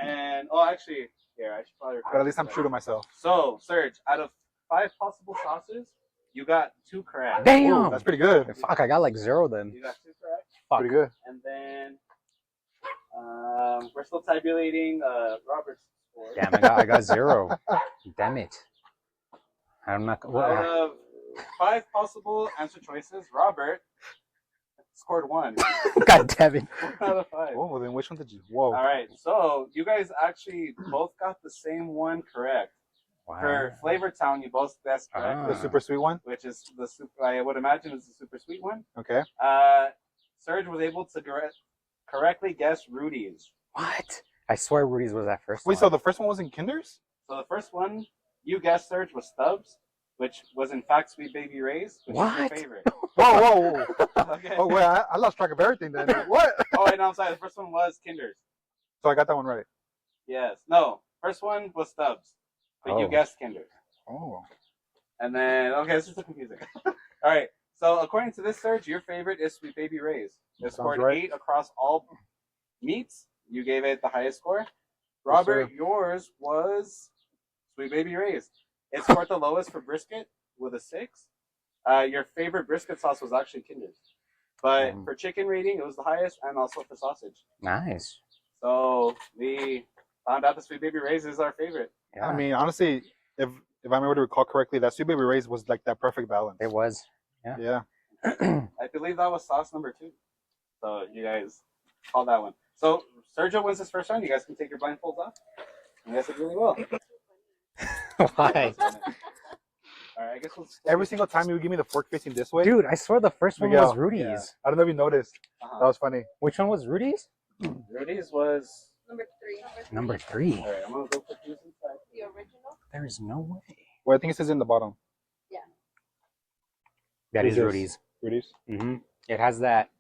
And actually, here I should probably. But at least I'm true to myself. So, Serge, out of 5 possible sauces, you got 2 correct. Damn. Ooh, that's pretty good. Fuck, I got like 0 then. You got 2 correct. Fuck. Pretty good. And then we're still tabulating Robert's score. Damn, I got 0. Damn it. I'm not. Out of 5 possible answer choices, Robert scored 1. God damn it. 1 out of 5. Oh, well, then which one did you? Whoa. All right, so you guys actually both got the same one correct. Wow. For Flavor Town, you both guessed correct, The super sweet one? which is the super. I would imagine is the super sweet one. Okay. Serge was able to correctly guess Rudy's. What? I swear Rudy's was that first Wait, one. so the first one was in Kinder's? So the first one you guessed, Serge, was Stubbs, which was in fact Sweet Baby Ray's, which is your What? favorite. Whoa. Okay. Oh, wait, I lost track of everything then. What? Oh, wait, no, I'm sorry. The first one was Kinder's. So I got that one right. Yes. No. First one was Stubbs, but you Oh. guessed Kinder's. Oh. And then, okay, this is so confusing. All right. So according to this Serge, your favorite is Sweet Baby Ray's. It Sounds scored right. 8 across all meats. You gave it the highest score. Robert, sir. yours was Sweet Baby Ray's. It scored the lowest for brisket with a 6. Your favorite brisket sauce was actually Kinder's. But for chicken rating, it was the highest, and also for sausage. Nice. So we found out that Sweet Baby Ray's is our favorite. Yeah. I mean, honestly, if I remember to recall correctly, that Sweet Baby Ray's was like that perfect balance. It was. Yeah. I believe that was sauce number 2. So you guys call that one. So Sergio wins his first round. You guys can take your blindfolds off. You guys did really well. Why? All right, I guess Every single time you would give me the fork facing this way. Dude, I swear the first one Miguel. was Rudy's. Yeah. I don't know if you noticed. That was funny. Which one was Rudy's? Rudy's was Number 3. Number 3. all right. I'm gonna go put these inside. The original. There is no way. Well, I think it says in the bottom. That is Is this- Rudy's. Rudy's. Mm-hmm. It has that.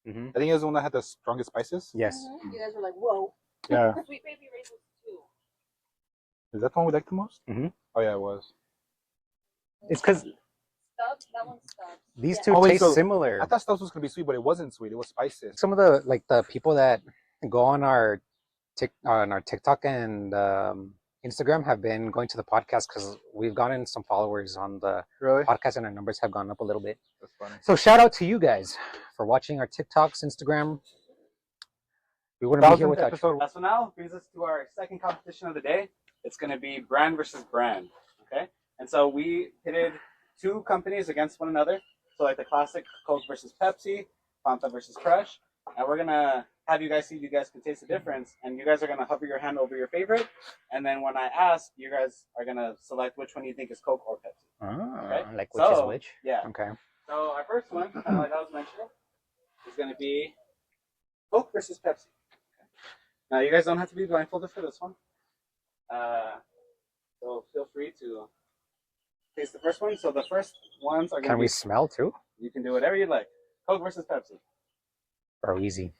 I think it was the one that had the strongest spices. Yes. You guys were like, whoa. Yeah. Sweet Baby Ray's was 2. Is that the one we liked the most? Mhm. Oh yeah, it was. It's because Stubbs. That one's Stubbs. these Yeah. two Oh, wait, taste so similar. I thought Stubbs was gonna be sweet, but it wasn't sweet. It was spices. Some of the people that go on our TikTok and Instagram have been going to the podcast because we've gotten some followers on the Really? podcast and our numbers have gone up a little bit. That's funny. So shout out to you guys for watching our TikToks, Instagram. We wouldn't be here 1000th without you. episode. So now brings us to our second competition of the day. It's gonna be brand versus brand. Okay, and so we pitted 2 companies against one another. So like the classic Coke versus Pepsi, Fanta versus Crush, and we're gonna have you guys see if you guys can taste the difference, and you guys are gonna hover your hand over your favorite, and then when I ask, you guys are gonna select which one you think is Coke or Pepsi. Okay. Like which is So, which? Yeah. Okay. So our first one, kind of like I was mentioning, is gonna be Coke versus Pepsi. Okay. Now you guys don't have to be blindfolded for this one. So feel free to taste the first one. So the first ones are gonna Can be. we smell too? You can do whatever you like. Coke versus Pepsi. Or easy?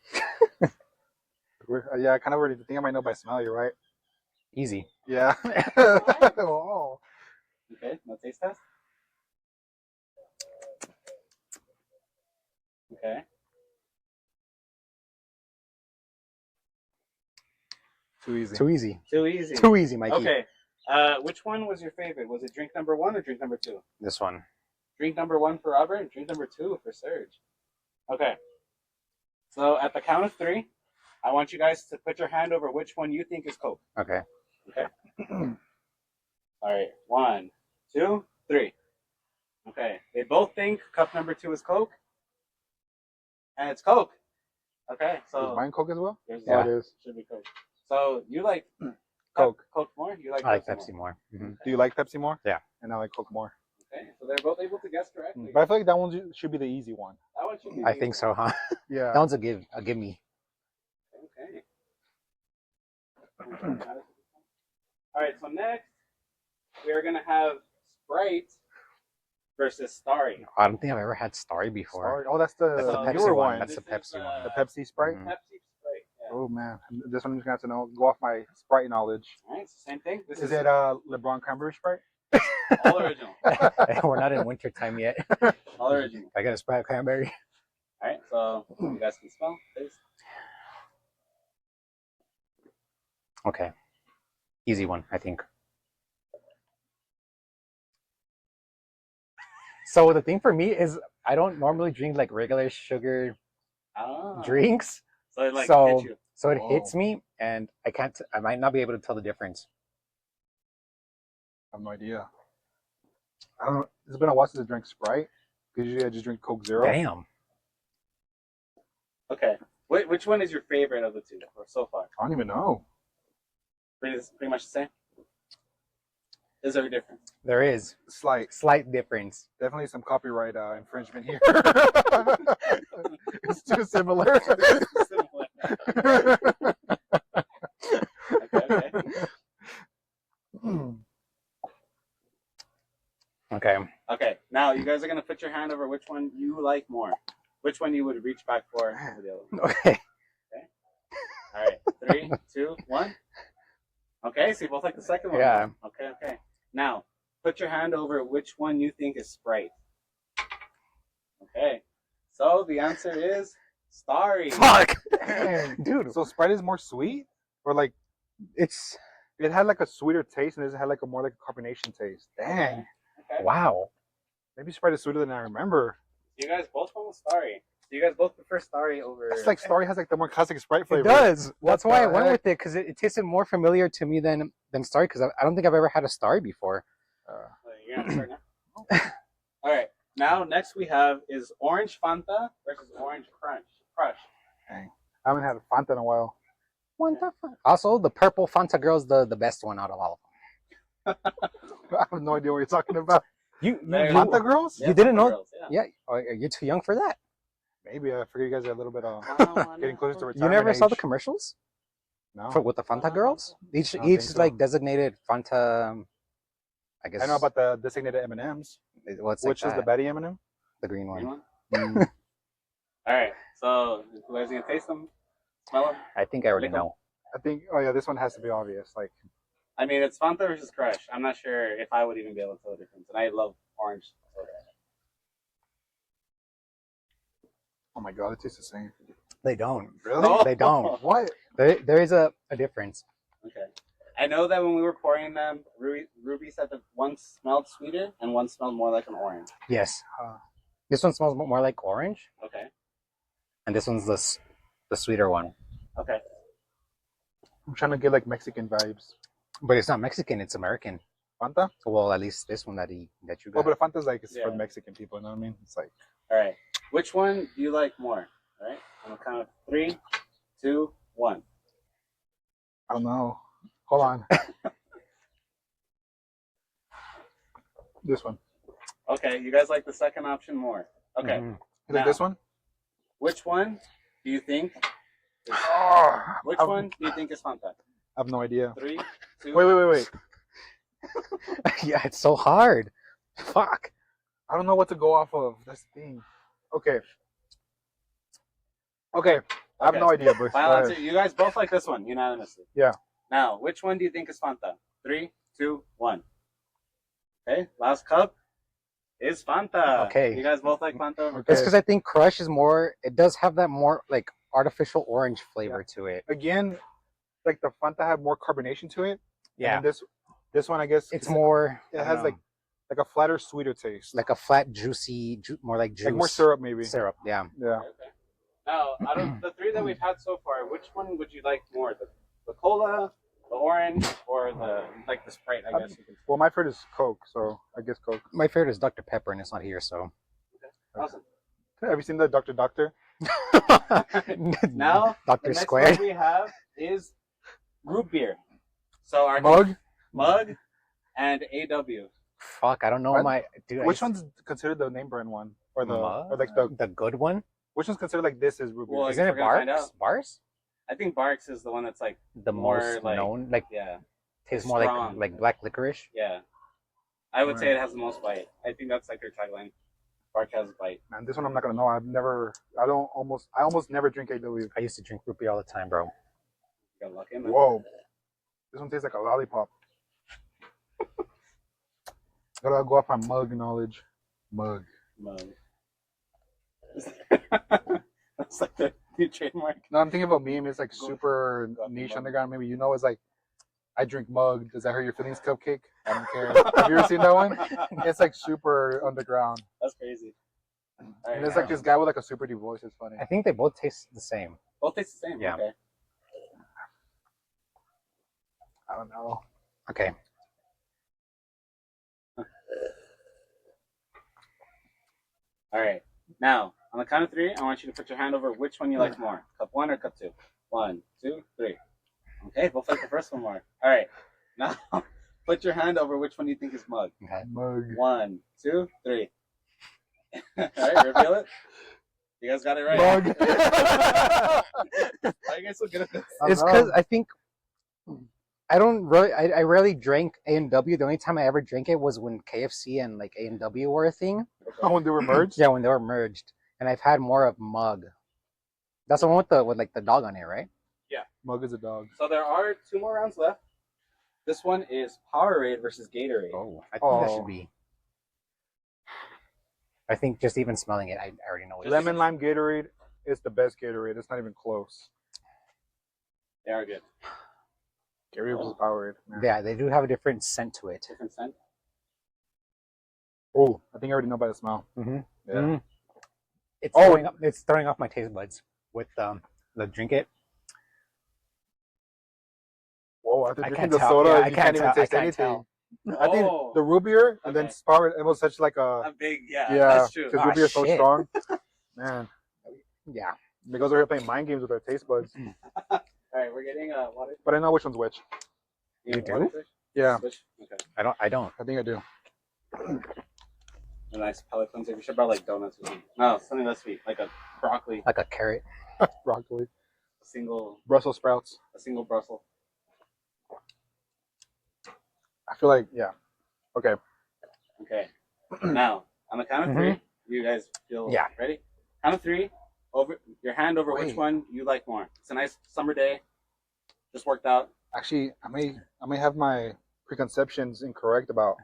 Yeah, I kind of already think I might know by smell. You're right. Easy. Yeah. Oh. Okay, no taste test. Okay. Too easy. Too easy. Too easy. Too easy, Mikey. Okay. Which one was your favorite? Was it drink number 1 or drink number 2? This one. Drink number 1 for Robert and drink number 2 for Serge. Okay. So at the count of 3, I want you guys to put your hand over which one you think is Coke. Okay. Okay. All right. 1, 2, 3. Okay. They both think cup number 2 is Coke. And it's Coke. Okay. So Is mine Coke as well? yours Yeah, it is. should be Coke. So you like Coke. Coke more? You like I like Pepsi Pepsi more? more. Mhm. Do you like Pepsi more? Yeah. And I like Coke more. Okay. So they're both able to guess correctly. But I feel like that one should be the easy one. That one should be I the think easy so, huh? Yeah. That one's a give me. Okay. All right, so next we are gonna have Sprite versus Starry. I don't think I've ever had Starry before. Sorry. Oh, that's the, That's the Pepsi newer one. one. That's the Pepsi one. The Pepsi Sprite. Mhm. Pepsi Sprite. Yeah. Oh man, this one I'm just gonna have to know. Go off my Sprite knowledge. All right, it's the same thing. This Is it LeBron Cranberry Sprite? all original? We're not in winter time yet. All original. I got a Sprite cranberry. All right, So you guys can smell, taste. Okay. Easy one, I think. So the thing for me is I don't normally drink like regular sugar drinks. So it like so hit you. so it Whoa. hits me and I might not be able to tell the difference. I have no idea. I don't know. It's been a while since I drank Sprite. Because usually I just drink Coke Zero. Damn. Okay. Which one is your favorite of the two so far? I don't even know. Pretty much the same. Is there a difference? There is slight difference. Definitely some copyright infringement here. It's too similar. Okay. Okay. Okay. Now you guys are gonna put your hand over which one you like more. Which one you would reach back for the other one. Okay. All right. 3, 2, 1. Okay. So you both like the second one. Yeah. Okay. Now put your hand over which one you think is Sprite. Okay. So the answer is Starry. Fuck. Dang. Dude, So Sprite is more sweet? Or like it had like a sweeter taste and this had like a more like a carbonation taste. Dang. Okay. wow. Maybe Sprite is sweeter than I remember. You guys both went with Starry. So you guys both prefer Starry over. It's like Starry has like the more classic Sprite flavor. It does. That's What why I the went heck? with it because it tasted more familiar to me than Starry because I don't think I've ever had a Starry before. You're gonna start now. All right. Now next we have is Orange Fanta versus Orange Crush. Dang. I haven't had a Fanta in a while. Also, the purple Fanta girl's the best one out of all of them. I have no idea what you're talking about. You Fanta girls? You didn't Fanta know? Girls, Yeah. Are you too young for that? Maybe. I figure you guys are a little bit getting closer to retirement You never saw the age. commercials No. with the Fanta girls? Each I don't think so. like designated Fanta. I guess I know about the designated M&Ms. what's Which is the Betty M&M? the green Green one. one? All right. So you guys gonna taste them? Smell them? I think I already Lick 'em. know. I think. Oh yeah, this one has to be obvious. Like I mean, it's Fanta versus Crush. I'm not sure if I would even be able to tell the difference, and I love orange soda. oh my god, it tastes the same. They don't. Really? Oh. They don't. What? There is a difference. Okay. I know that when we were pouring them, Ruby said that one smelled sweeter and one smelled more like an orange. Yes. This one smells more like orange, Okay. and this one's the sweeter one. Okay. I'm trying to get like Mexican vibes. But it's not Mexican. It's American. Fanta? Well, at least this one that you Well, got. but Fanta's like it's for Yeah. Mexican people. You know what I mean? It's like All right. Which one do you like more? All right. On the count of 3, 2, 1. I don't know. Hold on. This one. Okay. You guys like the second option more. Okay. Mhm. You like Now. this one? Which one do you think? Which I've- one do you think is Fanta? I have no idea. 3, 2. Wait. Yeah, it's so hard. Fuck. I don't know what to go off of. That's the thing. Okay. I have Okay. no idea, but Final answer. You guys both like this one unanimously. Yeah. Now, which one do you think is Fanta? 3, 2, 1. Okay. Last cup is Fanta. Okay. You guys both like Fanta? Okay. It's because I think Crush is more. It does have that more like artificial orange flavor to it. again, like the Fanta have more carbonation to it. Yeah. And this one, I guess, It's more. It I has don't know, like a flatter, sweeter taste. like a flat, juicy, more like juice. Like more syrup, maybe. Syrup. Yeah. Yeah. Okay. Now, out of the 3 that we've had so far, which one would you like more? The cola, the orange, or the Sprite? I guess. Well, my favorite is Coke, so I guess Coke. My favorite is Dr. Pepper, and it's not here, so. Awesome. Have you seen the Doctor? Now, the Dr. next Squared. one we have is root beer. So our mug and AW. Fuck, I don't know What? my dude. Which one's considered the name brand one, or like the good one? which one's considered like this is Ruby? Well, Isn't we're it gonna find Bars? out. Bars? I think Barks is the one that's like The more, most like- known, like yeah, tastes more like strong. black licorice. yeah. I would say it has the most bite. I think that's like their tagline. Bark has bite. Man, this one I'm not gonna know. I almost never drink AW. I used to drink root beer all the time, bro. You got luck in there. Whoa, this one tastes like a lollipop. Gotta go off my mug knowledge. Mug. Mug. That's like the new trademark. No, I'm thinking of a meme. It's like super Go niche mug. underground. Maybe you know, it's like, I drink mug. Does that hurt your feelings? Cupcake. I don't care. Have you ever seen that one? It's like super underground. That's crazy. All right, And there's like this guy with like a super deep voice. It's funny. I think they both taste the same. both taste the same. Yeah. Okay. I don't know. Okay. All right. Now, on the count of 3, I want you to put your hand over which one you like more. Cup 1 or cup 2? 1, 2, 3. Okay, both like the first one more. All right. Now, put your hand over which one you think is mug. Okay. Mug. 1, 2, 3. All right, reveal it. You guys got it right. Mug. Why are you guys so good at this? It's because I think I don't really. I rarely drank A&W. The only time I ever drank it was when KFC and like A&W were a thing. Oh, when they were merged? Yeah, when they were merged. And I've had more of Mug. That's the one with like the dog on it, right? Mug is a dog. So there are 2 more rounds left. This one is Powerade versus Gatorade. Oh, I think that should be. I think just even smelling it, I already know what it is. Lemon lime Gatorade is the best Gatorade. It's not even close. They are good. Gatorade was Powerade. Man. Yeah, they do have a different scent to it. Different scent. Oh, I think I already know by the smell. Mm-hmm. Yeah. Mm-hmm. Oh. It's throwing off my taste buds with the drink it. Whoa, after I drinking can't the tell. soda, Yeah, I you can't can't even tell. taste I can't anything. tell. I think the root beer and then Okay. Powerade, it was such like A big, yeah, yeah, that's true. because Ah, root beer is so shit. strong. Man, Yeah. Miguel's over here playing mind games with our taste buds. All right, we're getting water. But I know which one's which. You want water do? first? Yeah, Switch? Okay. I don't. I think I do. A nice pellet cleanser. We should buy like donuts or something. No, something less sweet, like a broccoli, Like a carrot. Broccoli, a single Brussels sprouts. Brussels. I feel like Okay, Okay. Now, on the count of 3, you guys feel Yeah. ready? Count of 3. Over your hand over which Wait. one you like more. It's a nice summer day. Just worked out. actually, I may have my preconceptions incorrect about.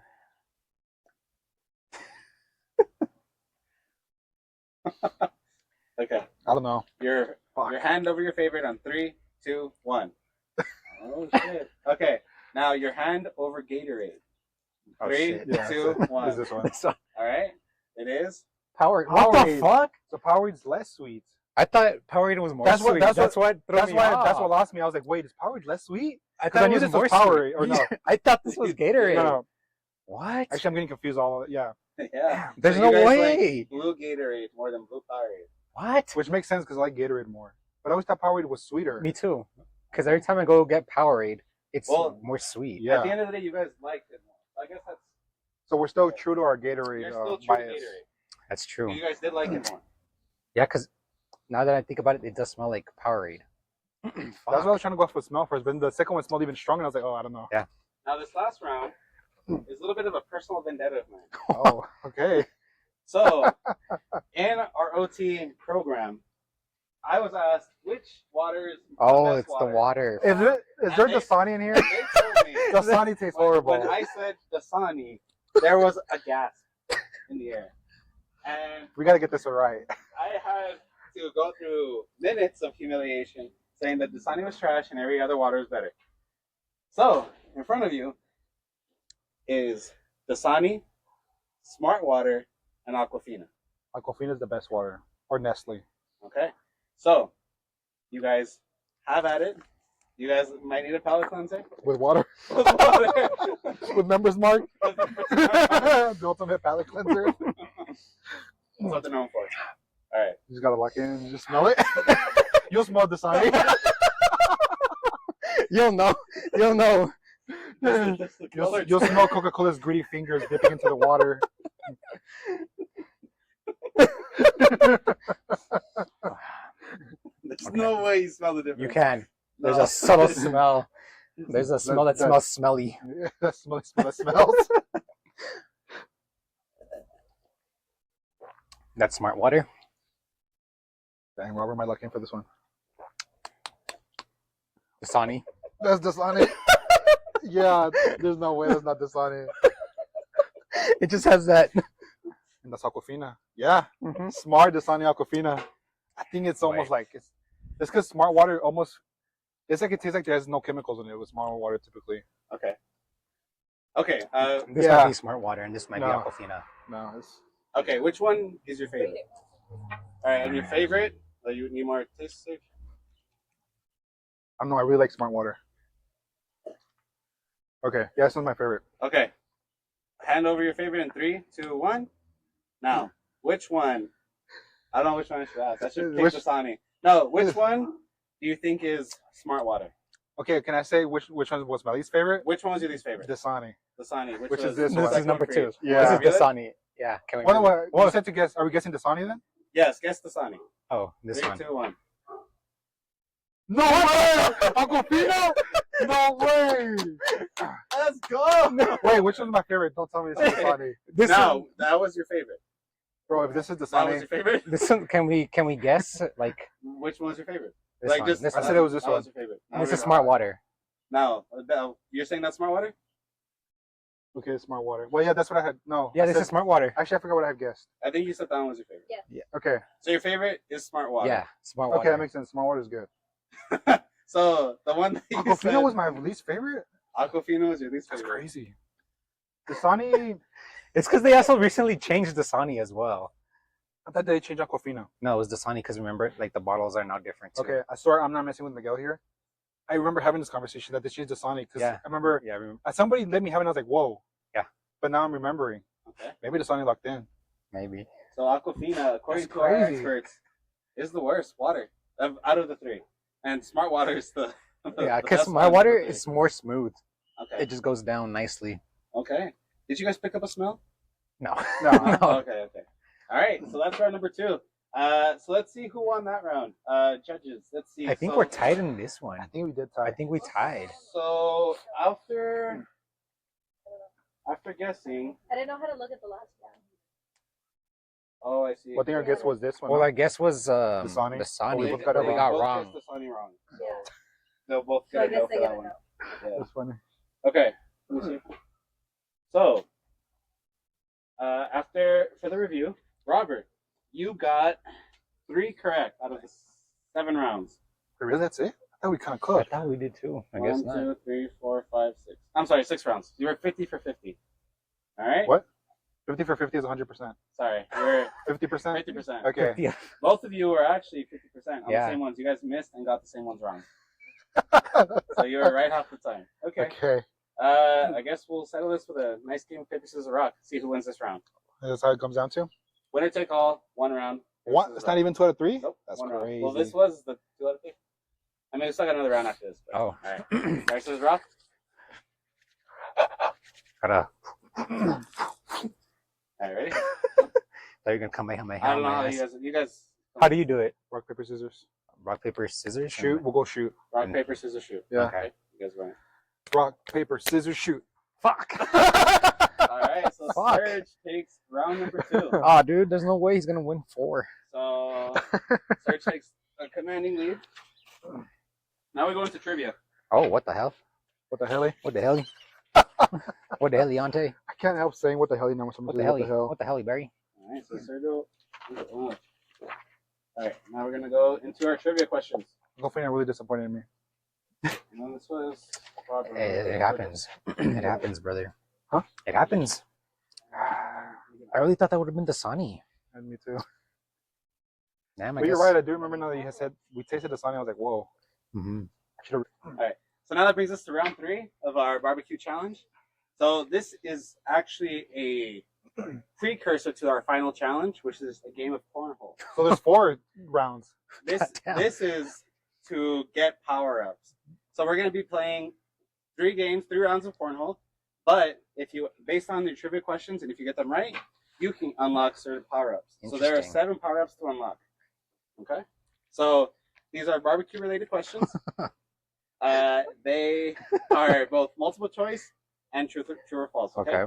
Okay. I don't know. Your hand over your favorite on 3, 2, 1. Oh shit. Okay. Now your hand over Gatorade. Oh, 3, shit. Yeah, 2, 1. Is this one? All right. It is. Powerade. What the Powerade. fuck? So Powerade's less sweet. I thought Powerade was more That's what- sweet. that's That's what threw That's me why. off. That's what lost me. I was like, wait, is Powerade less sweet? I 'Cause thought I it knew was this more was Powerade, sweet. or no? I thought this was Gatorade. No. What? Actually, I'm getting confused. All of it. Yeah, Yeah. There's So no you guys way. like blue Gatorade more than blue Powerade. What? which makes sense because I like Gatorade more. But I always thought Powerade was sweeter. Me too. Because every time I go get Powerade, it's Well, more sweet. Yeah. At the end of the day, you guys liked it more. I guess that's. So we're still true to our Gatorade You're still true to bias. Gatorade. That's true. You guys did like it more. Yeah, because now that I think about it, it does smell like Powerade. That's why I was trying to go off with smell first, but then the second one smelled even stronger, and I was like, oh, I don't know. Yeah. Now this last round is a little bit of a personal vendetta of mine. Oh, okay. So, in our OT program, I was asked which water is Oh, the best it's the water. Is there They- Dasani in here? They told me Dasani tastes horrible. when I said Dasani, there was a gasp in the air, and We got to get this right. I had to go through minutes of humiliation saying that Dasani was trash and every other water is better. So, in front of you is Dasani, Smart Water, and Aquafina. Aquafina is the best water, or Nestle. Okay? So, you guys have at it. You guys might need a palate cleanser. With water? With water. With Members Mark? The ultimate palate cleanser. You That's what they're known for. All right. just got to lock in and just smell it. You'll smell Dasani. You'll know. You'll know. That's the color. You'll smell Coca-Cola's greedy fingers dipping into the water. There's no way you smell the difference. You can. There's No. a subtle smell. There's a smell that smells smelly. That smells. That's Smart Water. Dang, Robert, am I looking for this one? Dasani. That's Dasani. Yeah, there's no way that's not Dasani. It just has that. And that's Aquafina. Yeah, Mhm. smart Dasani Aquafina. I think it's almost Wait. like it's because smart water almost it's like it tastes like there's no chemicals in it with smart water typically. Okay. Okay. This Yeah. might be smart water, and this might No. be Aquafina. No, it's Okay. Which one is your favorite? All right, and your favorite? You need more taste safe? I don't know. I really like smart water. Okay, yeah, this one's my favorite. Okay. Hand over your favorite in 3, 2, 1. Now, which one? I don't know which one I should ask. I should pick Which- Dasani. No, which one do you think is smart water? Okay, can I say which one was my least favorite? Which one was your least favorite? Dasani. Dasani. Which was is this the one. This is second number for 2. you? Yeah. This is Dasani. Yeah. Can we? Well, read it? what? You said to guess. Are we guessing Dasani then? Yes, guess Dasani. Oh, this 3, one. 2, 1. No way! Aquafina? No way! Let's go! Wait, which one's my favorite? Don't tell me this is Dasani. This No, one. that was your favorite. Bro, if this is That was Dasani, your favorite? This one. Can we guess? Like Which one was your favorite? this like one. just This I one. said it was this that one. was your favorite. This is smart water. Now, you're saying that's smart water? Okay, smart water. Well, yeah, that's what I had. No. Yeah, I this said- is smart water. Actually, I forgot what I had guessed. I think you said that one was your favorite. Okay. So your favorite is smart water. Yeah, smart water. Okay, that makes sense. Smart water is good. So the one that you said, Aquafina was my least favorite? Aquafina was your least That's favorite. crazy. Dasani, It's because they also recently changed Dasani as well. I thought they changed Aquafina. No, it was Dasani because remember, like the bottles are now different. Too. Okay, I swear I'm not messing with Miguel here. I remember having this conversation that they changed Dasani because Yeah. I remember Yeah, I remember. somebody let me have it and I was like, whoa. Yeah. But now I'm remembering. Okay. Maybe Dasani locked in. Maybe. So Aquafina, according That's to our crazy. experts, is the worst water out of the 3, and smart water is the Yeah, the because best my one water of the 3. is more smooth. Okay. It just goes down nicely. Okay. Did you guys pick up a smell? No. No. Okay. All right. So that's round number 2. So let's see who won that round. Judges. Let's see. I think So- we're tied in this one. I think we did tie. I think we tied. So after guessing, I didn't know how to look at the last one. oh, I see. Well, I think our guess was this one. Well, no? I guess was Dasani. Dasani. we both got it we wrong. got both wrong. guessed Dasani wrong. So Yeah. they'll both So I get a no guess they for get that a one. no. Yeah. That's funny. Okay. Let me see. So, for the review, Robert, you got 3 correct out of the 7 rounds. Really, that's it? I thought we kind of I cooked. thought we did too. I guess 1, not. 2, 3, 4, 5, 6. I'm sorry, 6 rounds. You were 50 for 50. All right. What? 50 for 50 is 100%. Sorry, you were 50%? 50%. Okay. Yeah. Both of you were actually 50% on Yeah. the same ones. You guys missed and got the same ones wrong. So you were right half the time. Okay. Okay. I guess we'll settle this with a nice game of paper, scissors, rock. See who wins this round. That's how it comes down to? Winner take all, 1 round. paper, What? scissors, It's rock. not even 2 out of 3? Nope. That's 1 round. crazy. Well, this was the 2 out of 3. I mean, we still got another round after this. But, Oh. All right. Paper, scissors, rock. Gotta. All right, ready? Thought you were gonna come my I don't know how you guys. How do you do it? Rock, paper, scissors. Rock, paper, scissors? Shoot. We'll go shoot. Rock, paper, scissors, shoot. Yeah. Okay. You guys win. Rock, paper, scissors, shoot. Fuck. All right. So Fuck. Serge takes round number 2. Oh, dude, there's no way he's gonna win 4. So Serge takes a commanding lead. Now we go into trivia. Oh, what the hell? What the hell? What the hell? What the hell, Leonte? I can't help saying what the hell now when someone What the says hell? what the hell. What the hell, Barry? All right. So Sergio. All right. Now we're gonna go into our trivia questions. Golfing really disappointed in me. And this was. Robert. It happens. It happens, brother. Huh? It happens. I really thought that would have been Dasani. And me too. Damn, I But guess. you're right. I do remember now that you had said we tasted the Dasani. I was like, whoa. Mm-hmm. I should have. So now that brings us to round 3 of our barbecue challenge. So this is actually a precursor to our final challenge, which is a game of cornhole. So there's 4 rounds. This Goddamn. this is to get power ups. So we're going to be playing 3 games, 3 rounds of cornhole. But if you, based on the trivia questions, and if you get them right, you can unlock certain power ups. So there are Interesting. 7 power ups to unlock. Okay. So these are barbecue related questions. They are both multiple choice and true or false. Okay.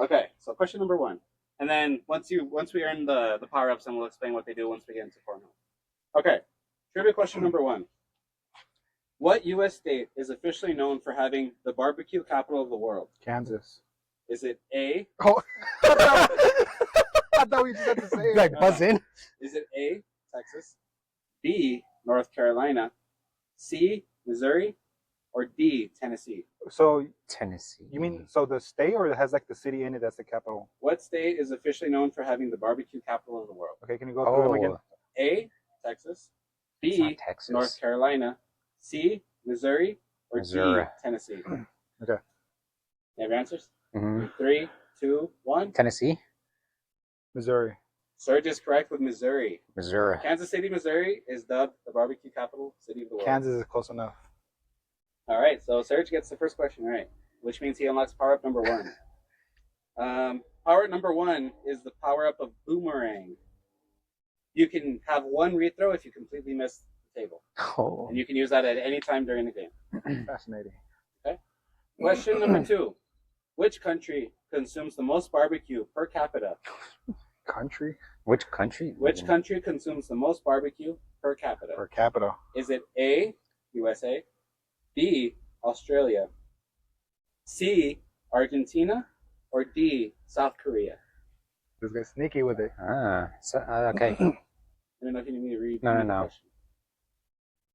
Okay, so question number 1. And then once we earn the power ups, then we'll explain what they do once we get into cornhole. Okay. Trivia question number 1. What US state is officially known for having the barbecue capital of the world? Kansas. Is it A? Oh. I thought we just had to say it. Like buzz in. Is it A, Texas? B, North Carolina, C, Missouri, or D, Tennessee? So Tennessee. you mean so the state, or it has like the city in it that's the capital? What state is officially known for having the barbecue capital of the world? Okay, can you go through them again? A, Texas, It's not B, Texas. North Carolina, C, Missouri, or Missouri. D, Tennessee? Okay. You have your answers? hmm 3, 2, 1. Tennessee. Missouri. Serge is correct with Missouri. Missouri. Kansas City, Missouri is dubbed the barbecue capital city of the world. Kansas is close enough. All right, so Serge gets the first question right, which means he unlocks power up number 1. Power up number 1 is the power up of boomerang. You can have one rethrow if you completely miss the table, Oh. and you can use that at any time during the game. Fascinating. Question number 2: which country consumes the most barbecue per capita? Country Which country? Which country consumes the most barbecue per capita? per capita. Is it A, USA, B, Australia, C, Argentina, or D, South Korea? This guy's sneaky with it. Okay. I don't know if you need me to read. No. the question.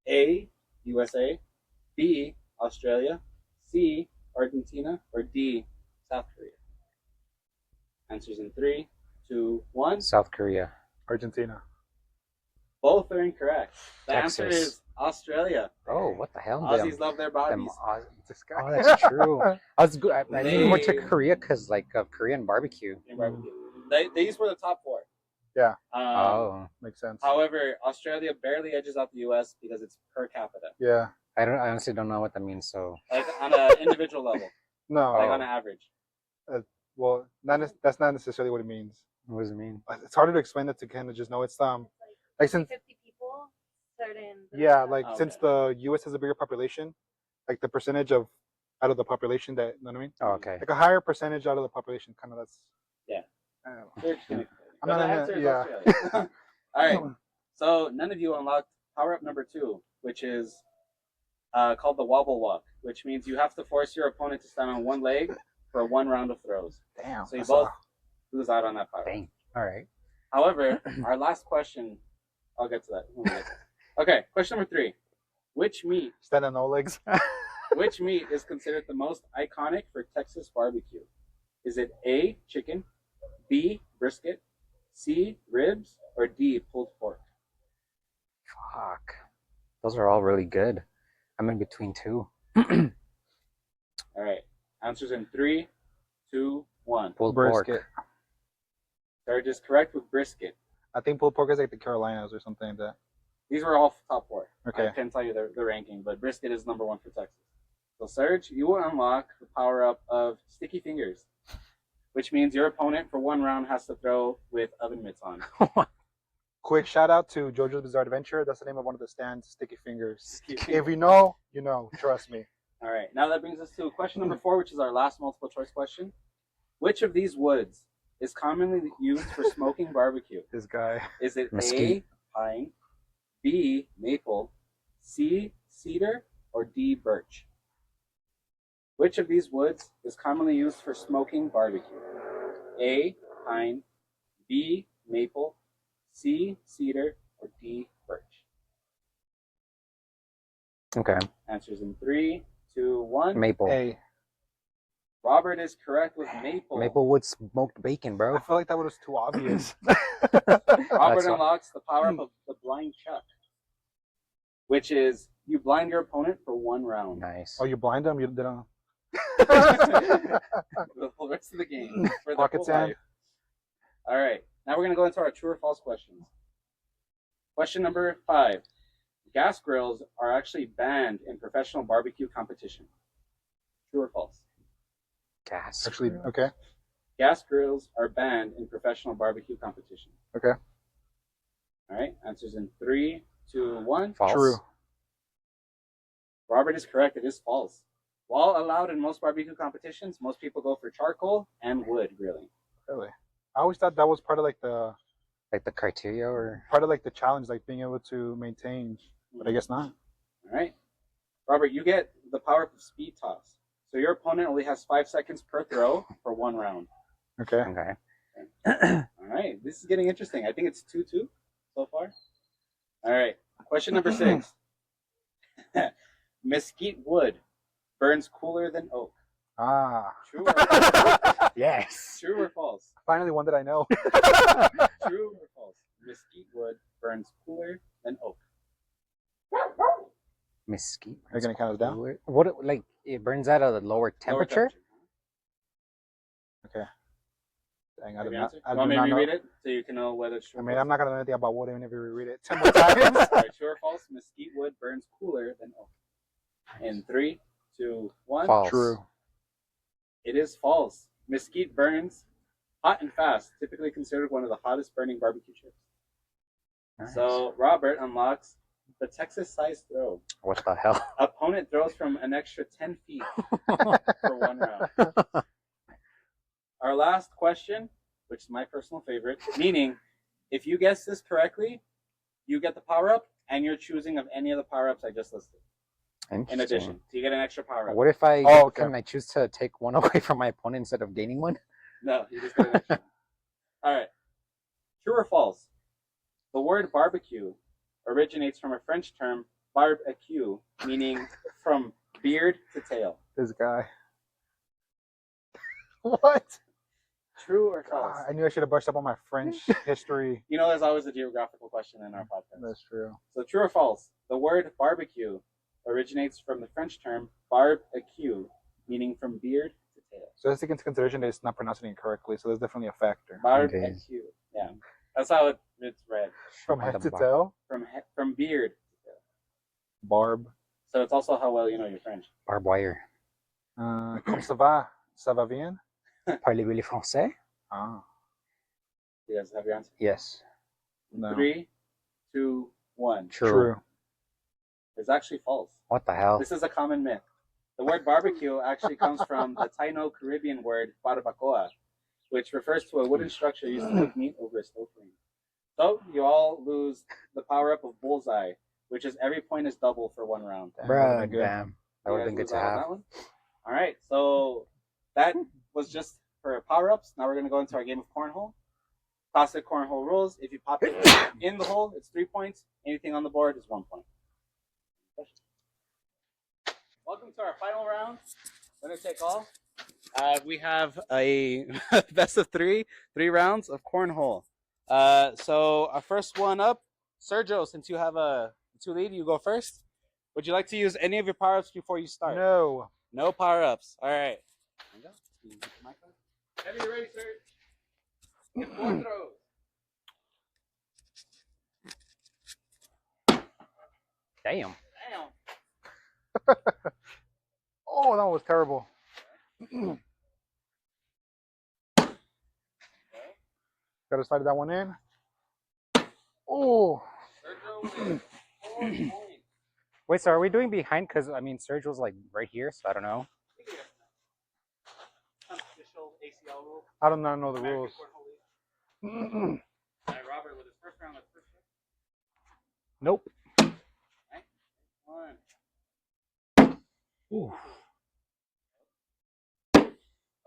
A, USA, B, Australia, C, Argentina, or D, South Korea? Answers in 3, 2, 1. South Korea. Argentina. Both are incorrect. The Texas. answer is Australia. Oh, what the hell? Aussies love their Them bodies. This guy. Oh, that's true. I was good. I leaned more to They- Korea because like of Korean barbecue. In barbecue. These were the top 4. Yeah. Oh, Makes sense. However, Australia barely edges out the U.S. because it's per capita, Yeah. I honestly don't know what that means. So like on an individual level, No. like on an average. Well, that's not necessarily what it means. what does it mean? It's harder to explain that to kind of just know. It's like since 50 people, certain. yeah, like Okay. since the U.S. has a bigger population, like the percentage of out of the population that you know what I mean. Oh, okay. Like a higher percentage out of the population, kind of that's. Yeah. I don't know. Search can explain. I'm But not the in answer it, is yeah. Australia. All right. So none of you unlocked power up number 2, which is called the wobble walk, which means you have to force your opponent to stand on one leg for 1 round of throws. Damn. So you that's both lose out on that power. Dang. All right. However, our last question, I'll get to that. When we get there. Okay, question number 3. Which meat stand on no legs. Which meat is considered the most iconic for Texas barbecue? Is it A, chicken, B, brisket, C, ribs, or D, pulled pork? Fuck. Those are all really good. I'm in between 2. All right. Answers in 3, 2, 1. Pulled Brisket. pork. Serge is correct with brisket. I think pulled pork is like the Carolinas or something like that. These were all top 4. Okay. I can't tell you the ranking, but brisket is number 1 for Texas. So Serge, you will unlock the power up of sticky fingers, which means your opponent for 1 round has to throw with oven mitts on. Quick shout out to JoJo's Bizarre Adventure. That's the name of one of the stands, Sticky Fingers. If you know, you know. Trust me. All right. Now that brings us to question number 4, which is our last multiple choice question. Which of these woods is commonly used for smoking barbecue? This guy. Is it Mesquite. A, pine, B, maple, C, cedar, or D, birch? Which of these woods is commonly used for smoking barbecue? A, pine, B, maple, C, cedar, or D, birch? Okay. Answers in 3, 2, 1. Maple. Hey, Robert is correct with maple. Maplewood smoked bacon, I bro. feel like that was too obvious. Robert That's all. unlocks the power up of the blind chuck, which is you blind your opponent for 1 round. Nice. Oh, you blind them? You didn't. The whole rest of the game. For the Pocket whole sand. life. All right. Now we're going to go into our true or false questions. Question number 5. Gas grills are actually banned in professional barbecue competition. True or false? Gas. Actually, okay. Gas grills are banned in professional barbecue competition. Okay. All right. Answers in 3, 2, 1. False. True. Robert is correct. It is false. While allowed in most barbecue competitions, most people go for charcoal and wood grilling. Really? I always thought that was part of like the Like the criteria or challenge, like being able to maintain. But I guess not. All right. Robert, you get the power of speed toss. So your opponent only has 5 seconds per throw for 1 round. Okay. okay. All right. This is getting interesting. I think it's 2-2 so far. All right. Question number 6. Mesquite wood burns cooler than oak. Ah. True or false? Yes. True or false? Finally, one that I know. True or false? Mesquite wood burns cooler than oak. Mesquite. Are you gonna count us down? What, like, it burns at a lower Lower temperature? Okay. Dang, I Have did you not. answered? I You want do me to not know. reread it so you can know whether it's true? I or mean, false? I'm not gonna know anything about wood even if you reread it 10 more times. All right, true or false? Mesquite wood burns cooler than oak. In 3, 2, 1. False. True. It is false. Mesquite burns hot and fast, typically considered one of the hottest burning barbecue chips. Nice. So Robert unlocks the Texas size throw. What the hell? Opponent throws from an extra 10 feet for 1 round. Our last question, which is my personal favorite, meaning if you guess this correctly, you get the power up, and you're choosing of any of the power ups I just listed. In addition, so you get an extra power up. What if I okay. can I choose to take one away from my opponent instead of gaining one? No, you just get an extra one. All right. True or false? The word barbecue originates from a French term, barbecue, meaning from beard to tail. This guy. What? True or false? God, I knew I should have brushed up on my French history. You know, there's always a geographical question in our podcast. That's true. So true or false? The word barbecue originates from the French term barbecue, meaning from beard to tail. So let's take into consideration that it's not pronouncing it correctly, so there's definitely a factor. Barbecue. Okay. Yeah. That's how it's read. From head to tail? From beard to tail. Barb. So it's also how well you know your French. Barbed wire. Comme ça va? Ça va bien? Parlez-vous le français? Ah. You guys have your answer? Yes. No. 3, 2, 1. True. It's actually false. What the hell? This is a common myth. The word barbecue actually comes from the Taino-Caribbean word barbacoa, which refers to a wooden structure used to cook meat over a stove flame. So you all lose the power-up of bullseye, which is every point is double for 1 round. Bruh, good. damn. That would have been good to have. All right, so that was just for power-ups. Now we're going to go into our game of cornhole. Classic cornhole rules. If you pop it in the hole, it's 3 points. Anything on the board is 1 point. Welcome to our final round. Winner take all. We have a best of 3 rounds of cornhole. So our first one up, Sergio, since you have a 2 lead, you go first. Would you like to use any of your power-ups before you start? No. No power-ups. All right. Heavy ready, sir. Get 4 throws. Damn. Damn. Oh, that was terrible. Gotta slide that one in. Oh. Sergio with 4 points. Wait, so are we doing behind? Because, I mean, Sergio's like right here, so I don't know. Unofficial ACL rule. I do not know the American rules. Cornhole League. All right, Robert with his first round of first shot. Nope. Okay. 1. Ooh.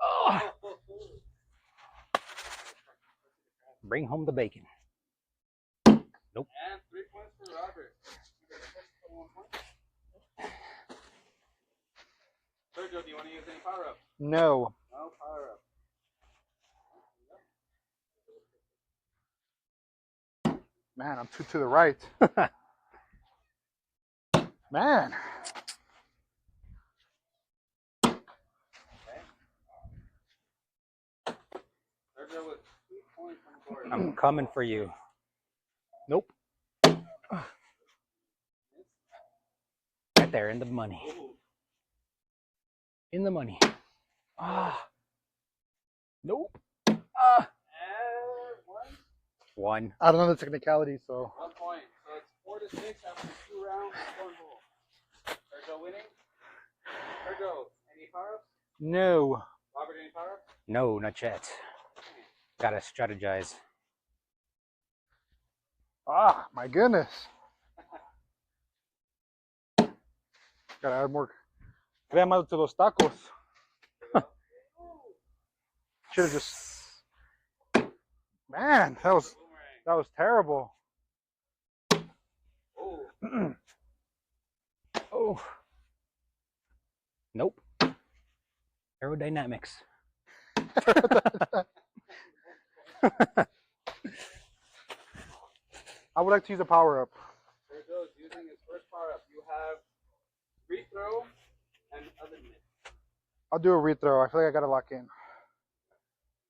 Oh. Bring home the bacon. And 3 points for Robert. Sergio, do you want to use any power up? No. No power up. Man, I'm too to the right. Man. Sergio with 2 points on the board. I'm coming for you. Nope. Right there, in the money. Ooh. In the money. Ah. Nope. And 1. I don't know the technicality, so. 1 point. So it's 4-6 after 2 rounds of cornhole. Sergio winning. Sergio, any power ups? No. Robert, any power ups? No, not yet. Gotta strategize. Ah, my goodness. Gotta add more crema to those tacos. Should have just. Man, that was terrible. Oh. Nope. Aerodynamics. I would like to use a power up. Sergio's using his first power up. You have free throw and oven mitt. I'll do a rethrow. I feel like I gotta lock in.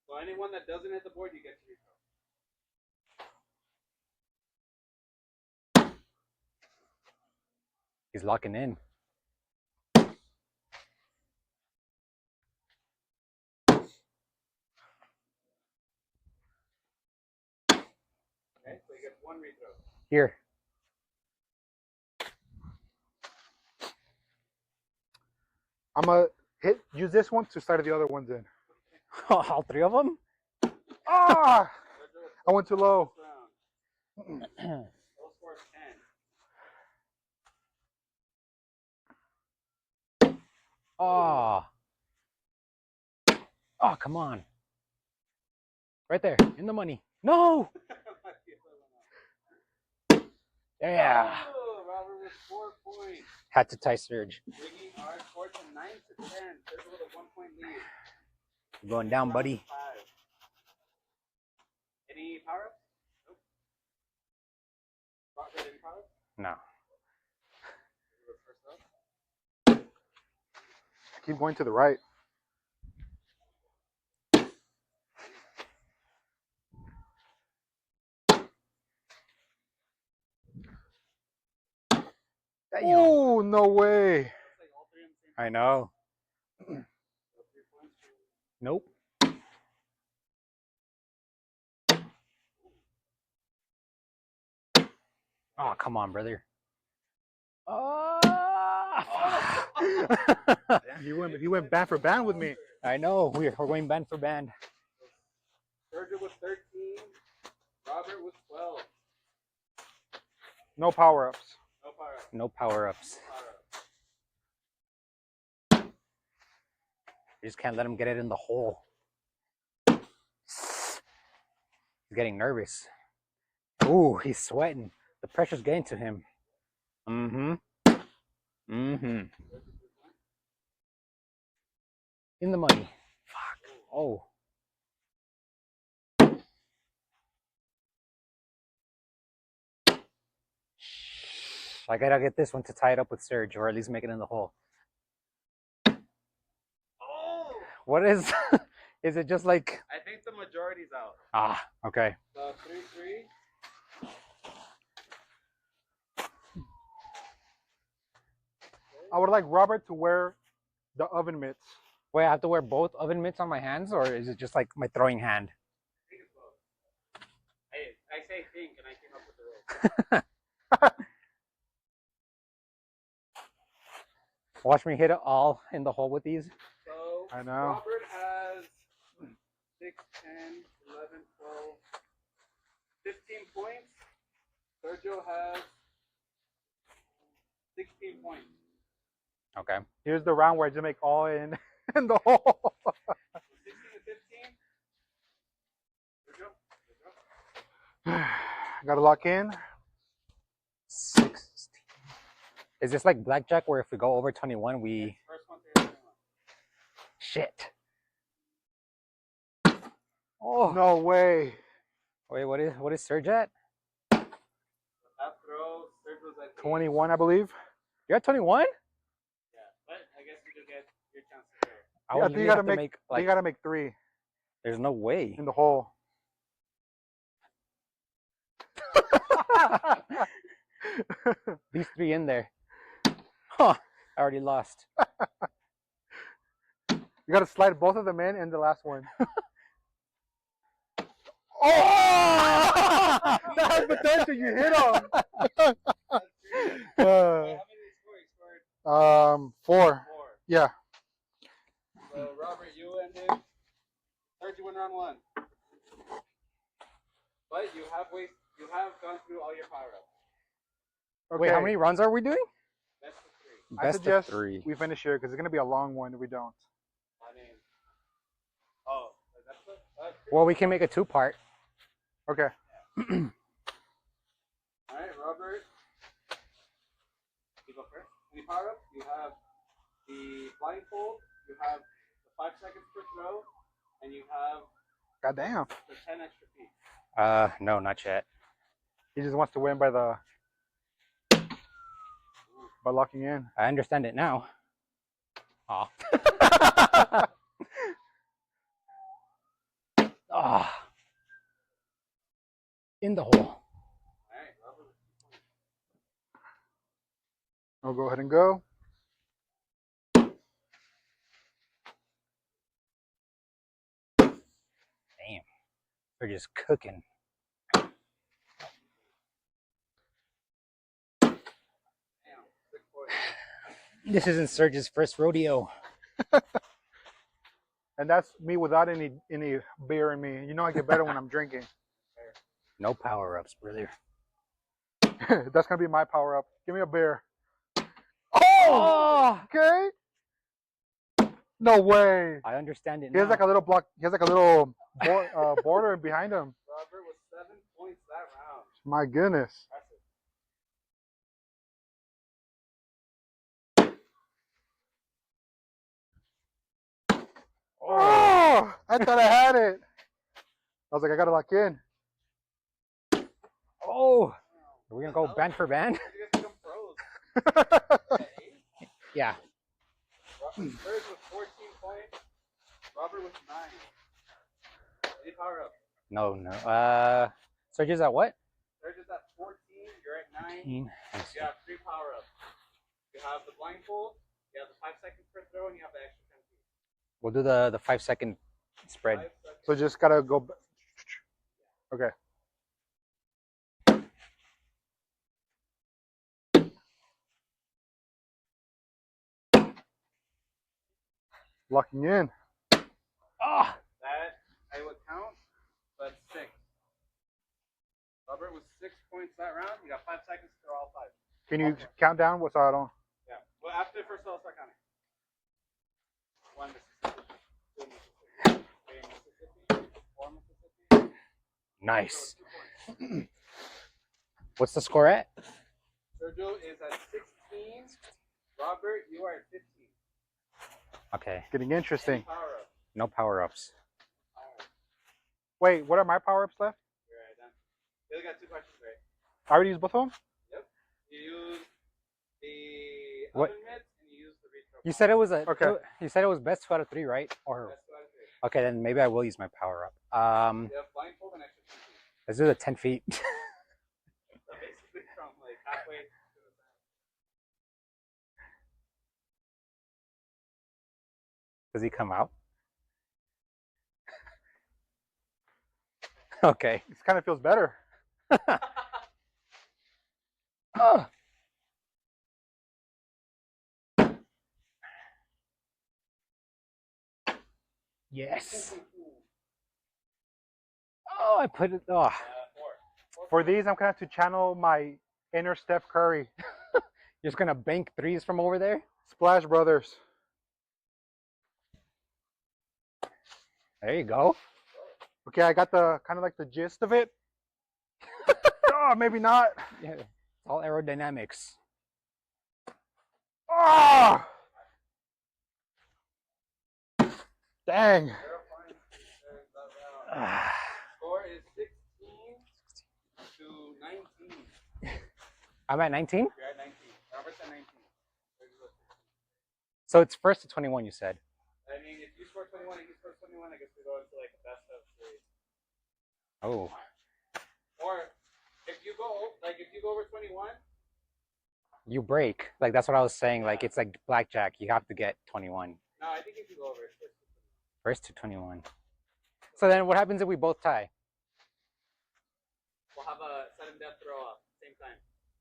So anyone that doesn't hit the board, you get to rethrow. He's locking in. Okay, so he gets one rethrow. Here. I'm gonna use this one to start the other ones in. All three of them? Ah! I went too low. Low score 10. Oh. Oh, come on. Right there, in the money. No! Yeah. Oh, Robert with 4 points. Had to tie Serge. Bringing our score to 9-10. Sergio with a 1-point lead. Going down, Round buddy. 5. Any power ups? Nope. Robert, any power ups? No. Keep going to the right. Oh, no way. I know. Nope. Oh, come on, brother. Oh. He went band for band with me. I know. We're going band for band. Sergio with 13. Robert with 12. No power ups. No power ups. No power-ups. Power ups. You just can't let him get it in the hole. He's getting nervous. Ooh, he's sweating. The pressure's getting to him. Mm-hmm. Mm-hmm. In the money. Fuck. Oh. I gotta get this one to tie it up with Serge, or at least make it in the hole. Oh! What is... Is it just like... I think the majority's out. Ah, okay. So 3-3. I would like Robert to wear the oven mitts. Wait, I have to wear both oven mitts on my hands, or is it just like my throwing hand? I think it's both. I say think, and I came up with the rules. Watch me hit it all in the hole with these. So I know. Robert has 6, 10, 11, 12, 15 points. Sergio has 16 points. Okay. Here's the round where I just make all in the hole. 16 to 15. Sergio? Gotta lock in. 16. Is this like blackjack where if we go over 21, we... First one to hit 21. Shit. Oh. No way. Wait, what is Serge at? That throw, Sergio's at 21, I believe. You're at 21? Yeah, but I guess you do get your chance to throw. I Yeah, I would think you really gotta have to make. like... You gotta make 3 There's no way. in the hole. These 3 in there. Huh. I already lost. You gotta slide both of them in and the last one. Oh! That has potential. You hit him. Wait, how many did he score? He scored 4. 4. Yeah. So Robert, you ended. Sergio win round 1. But you have gone through all your power ups. Okay. Wait, how many rounds are we doing? Best of 3. I Best suggest of 3. we finish here because it's gonna be a long one if we don't. I mean, oh, that's Well, we can make a 2-part. Okay. all right, Robert. any power ups? You have the blindfold, you have the 5 seconds per throw, and you have Goddamn. the 10 extra feet. No, not yet. He just wants to win by locking in. I understand it now. Aw. Ah. In the hole. All right, Robert. I'll go ahead and go. Damn. They're just cooking. Damn, 6 points. This isn't Serge's first rodeo. And that's me without any beer in me. You know I get better when I'm drinking. No power-ups, brother. That's gonna be my power up. Give me a beer. Oh! Okay. No way. I understand it He now. has like a little block. He has like a little border behind him. Robert was 7 points that round. My goodness. Oh, I thought I had it. I was like, I gotta lock in. Oh! Are we gonna go band for band? You guys become pros. Yeah. Serge was 14 points. Robert was 9. Any power up? No. Serge is at what? Serge is at 14. You're at 9. 15. You have 3 power ups. You have the blindfold. You have the 5 seconds per throw, and you have the extra 10 feet. We'll do the 5-second spread. 5 seconds. So just gotta go. Okay. Locking in. Ah! That I would count, but 6. Robert was 6 points that round. You got 5 seconds to throw all 5. Can you count down? What's I don't? Yeah. Well, after the first I'll start counting. 1 Mississippi, 2 Mississippi, 3 Mississippi, 4 Mississippi. Nice. What's the score at? Sergio is at 16. Robert, you are at 15. Okay. It's getting interesting. Power up. No power-ups. Wait, what are my power ups left? You're right then. You only got 2 questions, right? I already used both of them. Yep. You use the What? oven mitts and you use the retro. You said it was a. Okay. You said it was best 2 out of 3, right? Or That's 2 out of 3. okay, then maybe I will use my power-up. You have blindfold and extra 10 feet. Let's do the 10 feet. So basically from like halfway to the side. Does he come out? Okay. This kind of feels better. Oh. Yes. Oh, I put it. Oh, 4. For these, I'm gonna have to channel my inner Steph Curry. you're just gonna bank threes from over there? Splash Brothers. There you go. Okay, I got the kind of like the gist of it. Oh, maybe not. Yeah, it's all aerodynamics. Oh! Dang. 0 points. There's that round. Ah, Score is 16 to 19. I'm at 19? You're at 19. Robert's at 19. So it's first to 21, you said. I mean, if you score 21 and he scores 21, I guess we go into like the best of series. Oh. Or if you go over 21, You break. Like, that's what I was saying. Like, it's like blackjack. You have to get 21. no, I think if you go over it, First to 21. So then what happens if we both tie? we'll have a sudden death throw off same time.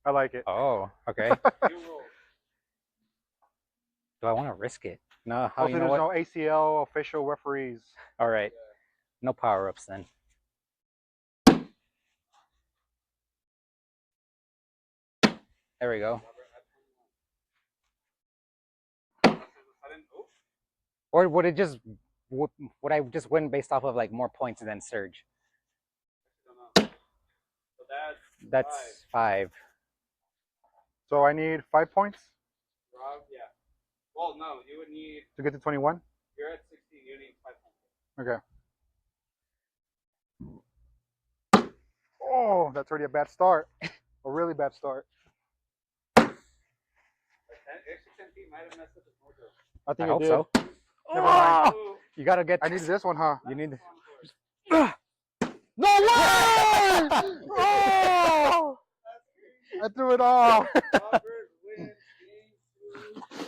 I like it. Oh, okay. You roll. Do I want to risk it? No, how Hopefully you know there's what? no ACL official referees. All right. No power-ups then. There we go. Or would it just would I just win based off of like more points than Surge? So that's That's 5. So I need 5 points. Rob, yeah. Well, no, you would need. To get to 21? You're at 16. You need 500. Okay. Oh, that's already a bad start. A really bad start. Extra 10 feet might have messed up his mojo. I think I it hope did. so. Never mind. Ooh. You gotta get. I needed this one, huh? You need. No way! Oh! I threw it off. Robert wins game 2.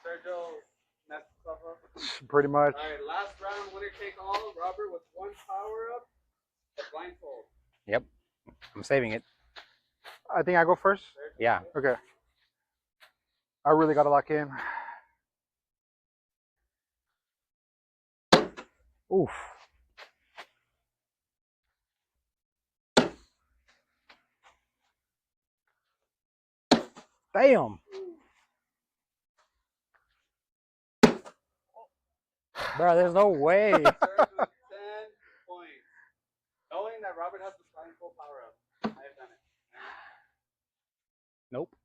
Sergio messed stuff up. Pretty much. All right, last round, winner take all. Robert with 1 power up, a blindfold. Yep. I'm saving it. I think I go first. Yeah. Okay. I really gotta lock in. Oof. Damn. Bro, there's no way. Sergio with 10 points. Knowing that Robert has the blindfold power up, I have done it. Nope.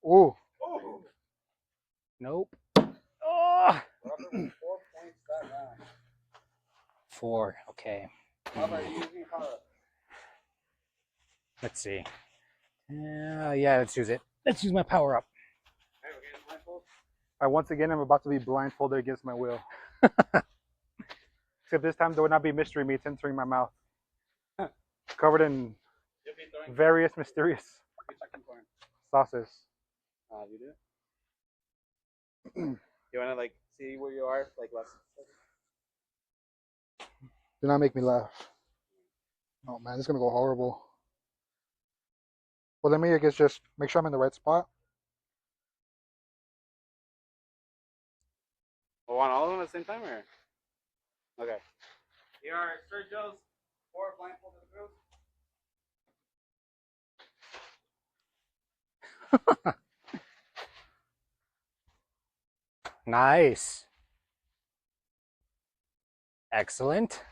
Ooh. Oh! Nope. Oh. Robert with 4 points that round. 4. Okay. Robert, are you using power up? Let's see. Yeah, let's use it. Let's use my power up. Alright, we're getting blindfold. Once again, I'm about to be blindfolded against my will. Except this time, there would not be mystery meats entering my mouth. Covered in You'll be throwing various mysterious chicken corn. sauces. You do? You want to like see where you are like less? Do not make me laugh. Oh man, this is gonna go horrible. Well, let me, I guess, just make sure I'm in the right spot. We want all of them at the same time, or? Okay. Here are Sergio's 4 blindfolded girls. Nice. Excellent.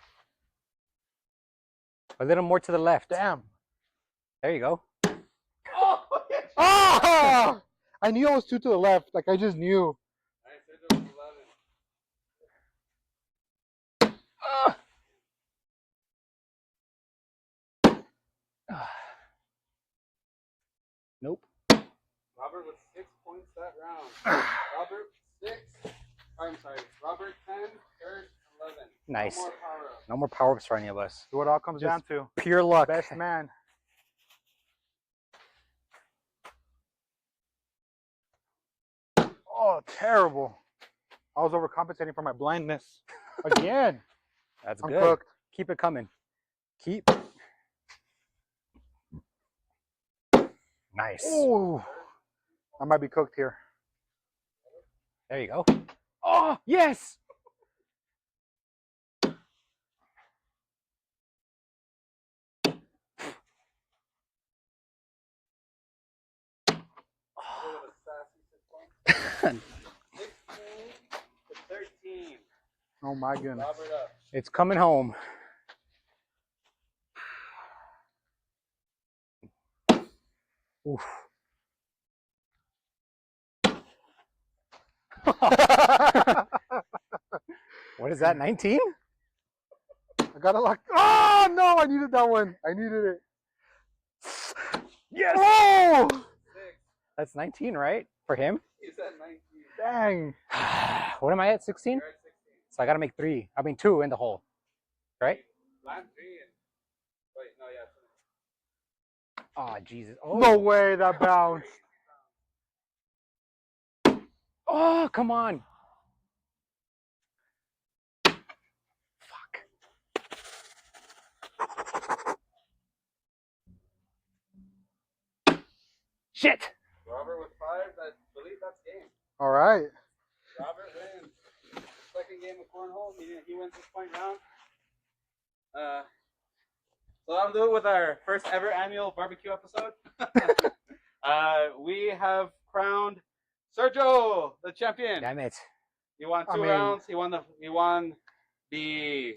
A little more to the left. Damn. There you go. Oh! Oh! I knew I was 2 to the left. Like, I just knew. Alright, Sergio with 11. Nope. Robert with 6 points that round. Robert 6. I'm sorry. Robert 10. Kurt 11. Nice. No more power up. No more power ups for any of us. So what it all comes Just down to. Pure luck. Best man. Oh, terrible. I was overcompensating for my blindness. Again. That's I'm good. cooked. Keep it coming. Keep. Nice. Ooh. I might be cooked here. There you go. Oh, yes. Robert with a sassy 6 points. 16 to 13. Oh my goodness. Robert up. It's coming home. Oof. What is that, 19? I gotta lock. Oh no! I needed that one. I needed it. Yes! Oh! 6. That's 19, right? For him? He's at 19. Dang. What am I at, 16? You're at 16. So I gotta make 3. I mean 2 in the hole. Right? Land 3 and. Wait, no, yeah. Oh, Jesus. Oh. No way that bounced. Oh, come on. Fuck. Shit. Robert with 5. I believe that's game. All right. Robert wins. Second game of cornhole. He wins this point round. So I'll do it with our first ever annual barbecue episode. We have crowned Sergio the champion. Damn it. He won 2 I mean- rounds. He won the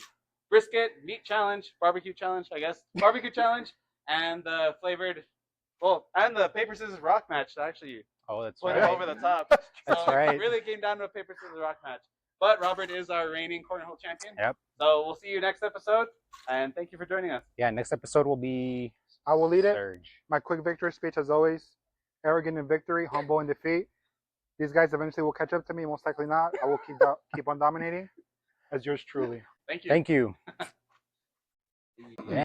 brisket meat challenge, barbecue challenge, I guess. Barbecue challenge and the flavored, and the paper scissors rock match to actually Oh, that's put right. it over the top. That's So right. it really came down to a paper scissors rock match. But Robert is our reigning cornhole champion. Yep. So we'll see you next episode, and thank you for joining us. Yeah, next episode will be I will lead it. Surge. My quick victory speech, as always: arrogant in victory, humble in defeat. These guys eventually will catch up to me. Most likely not. I will keep on dominating. As yours truly. Thank you. Thank you. Yeah.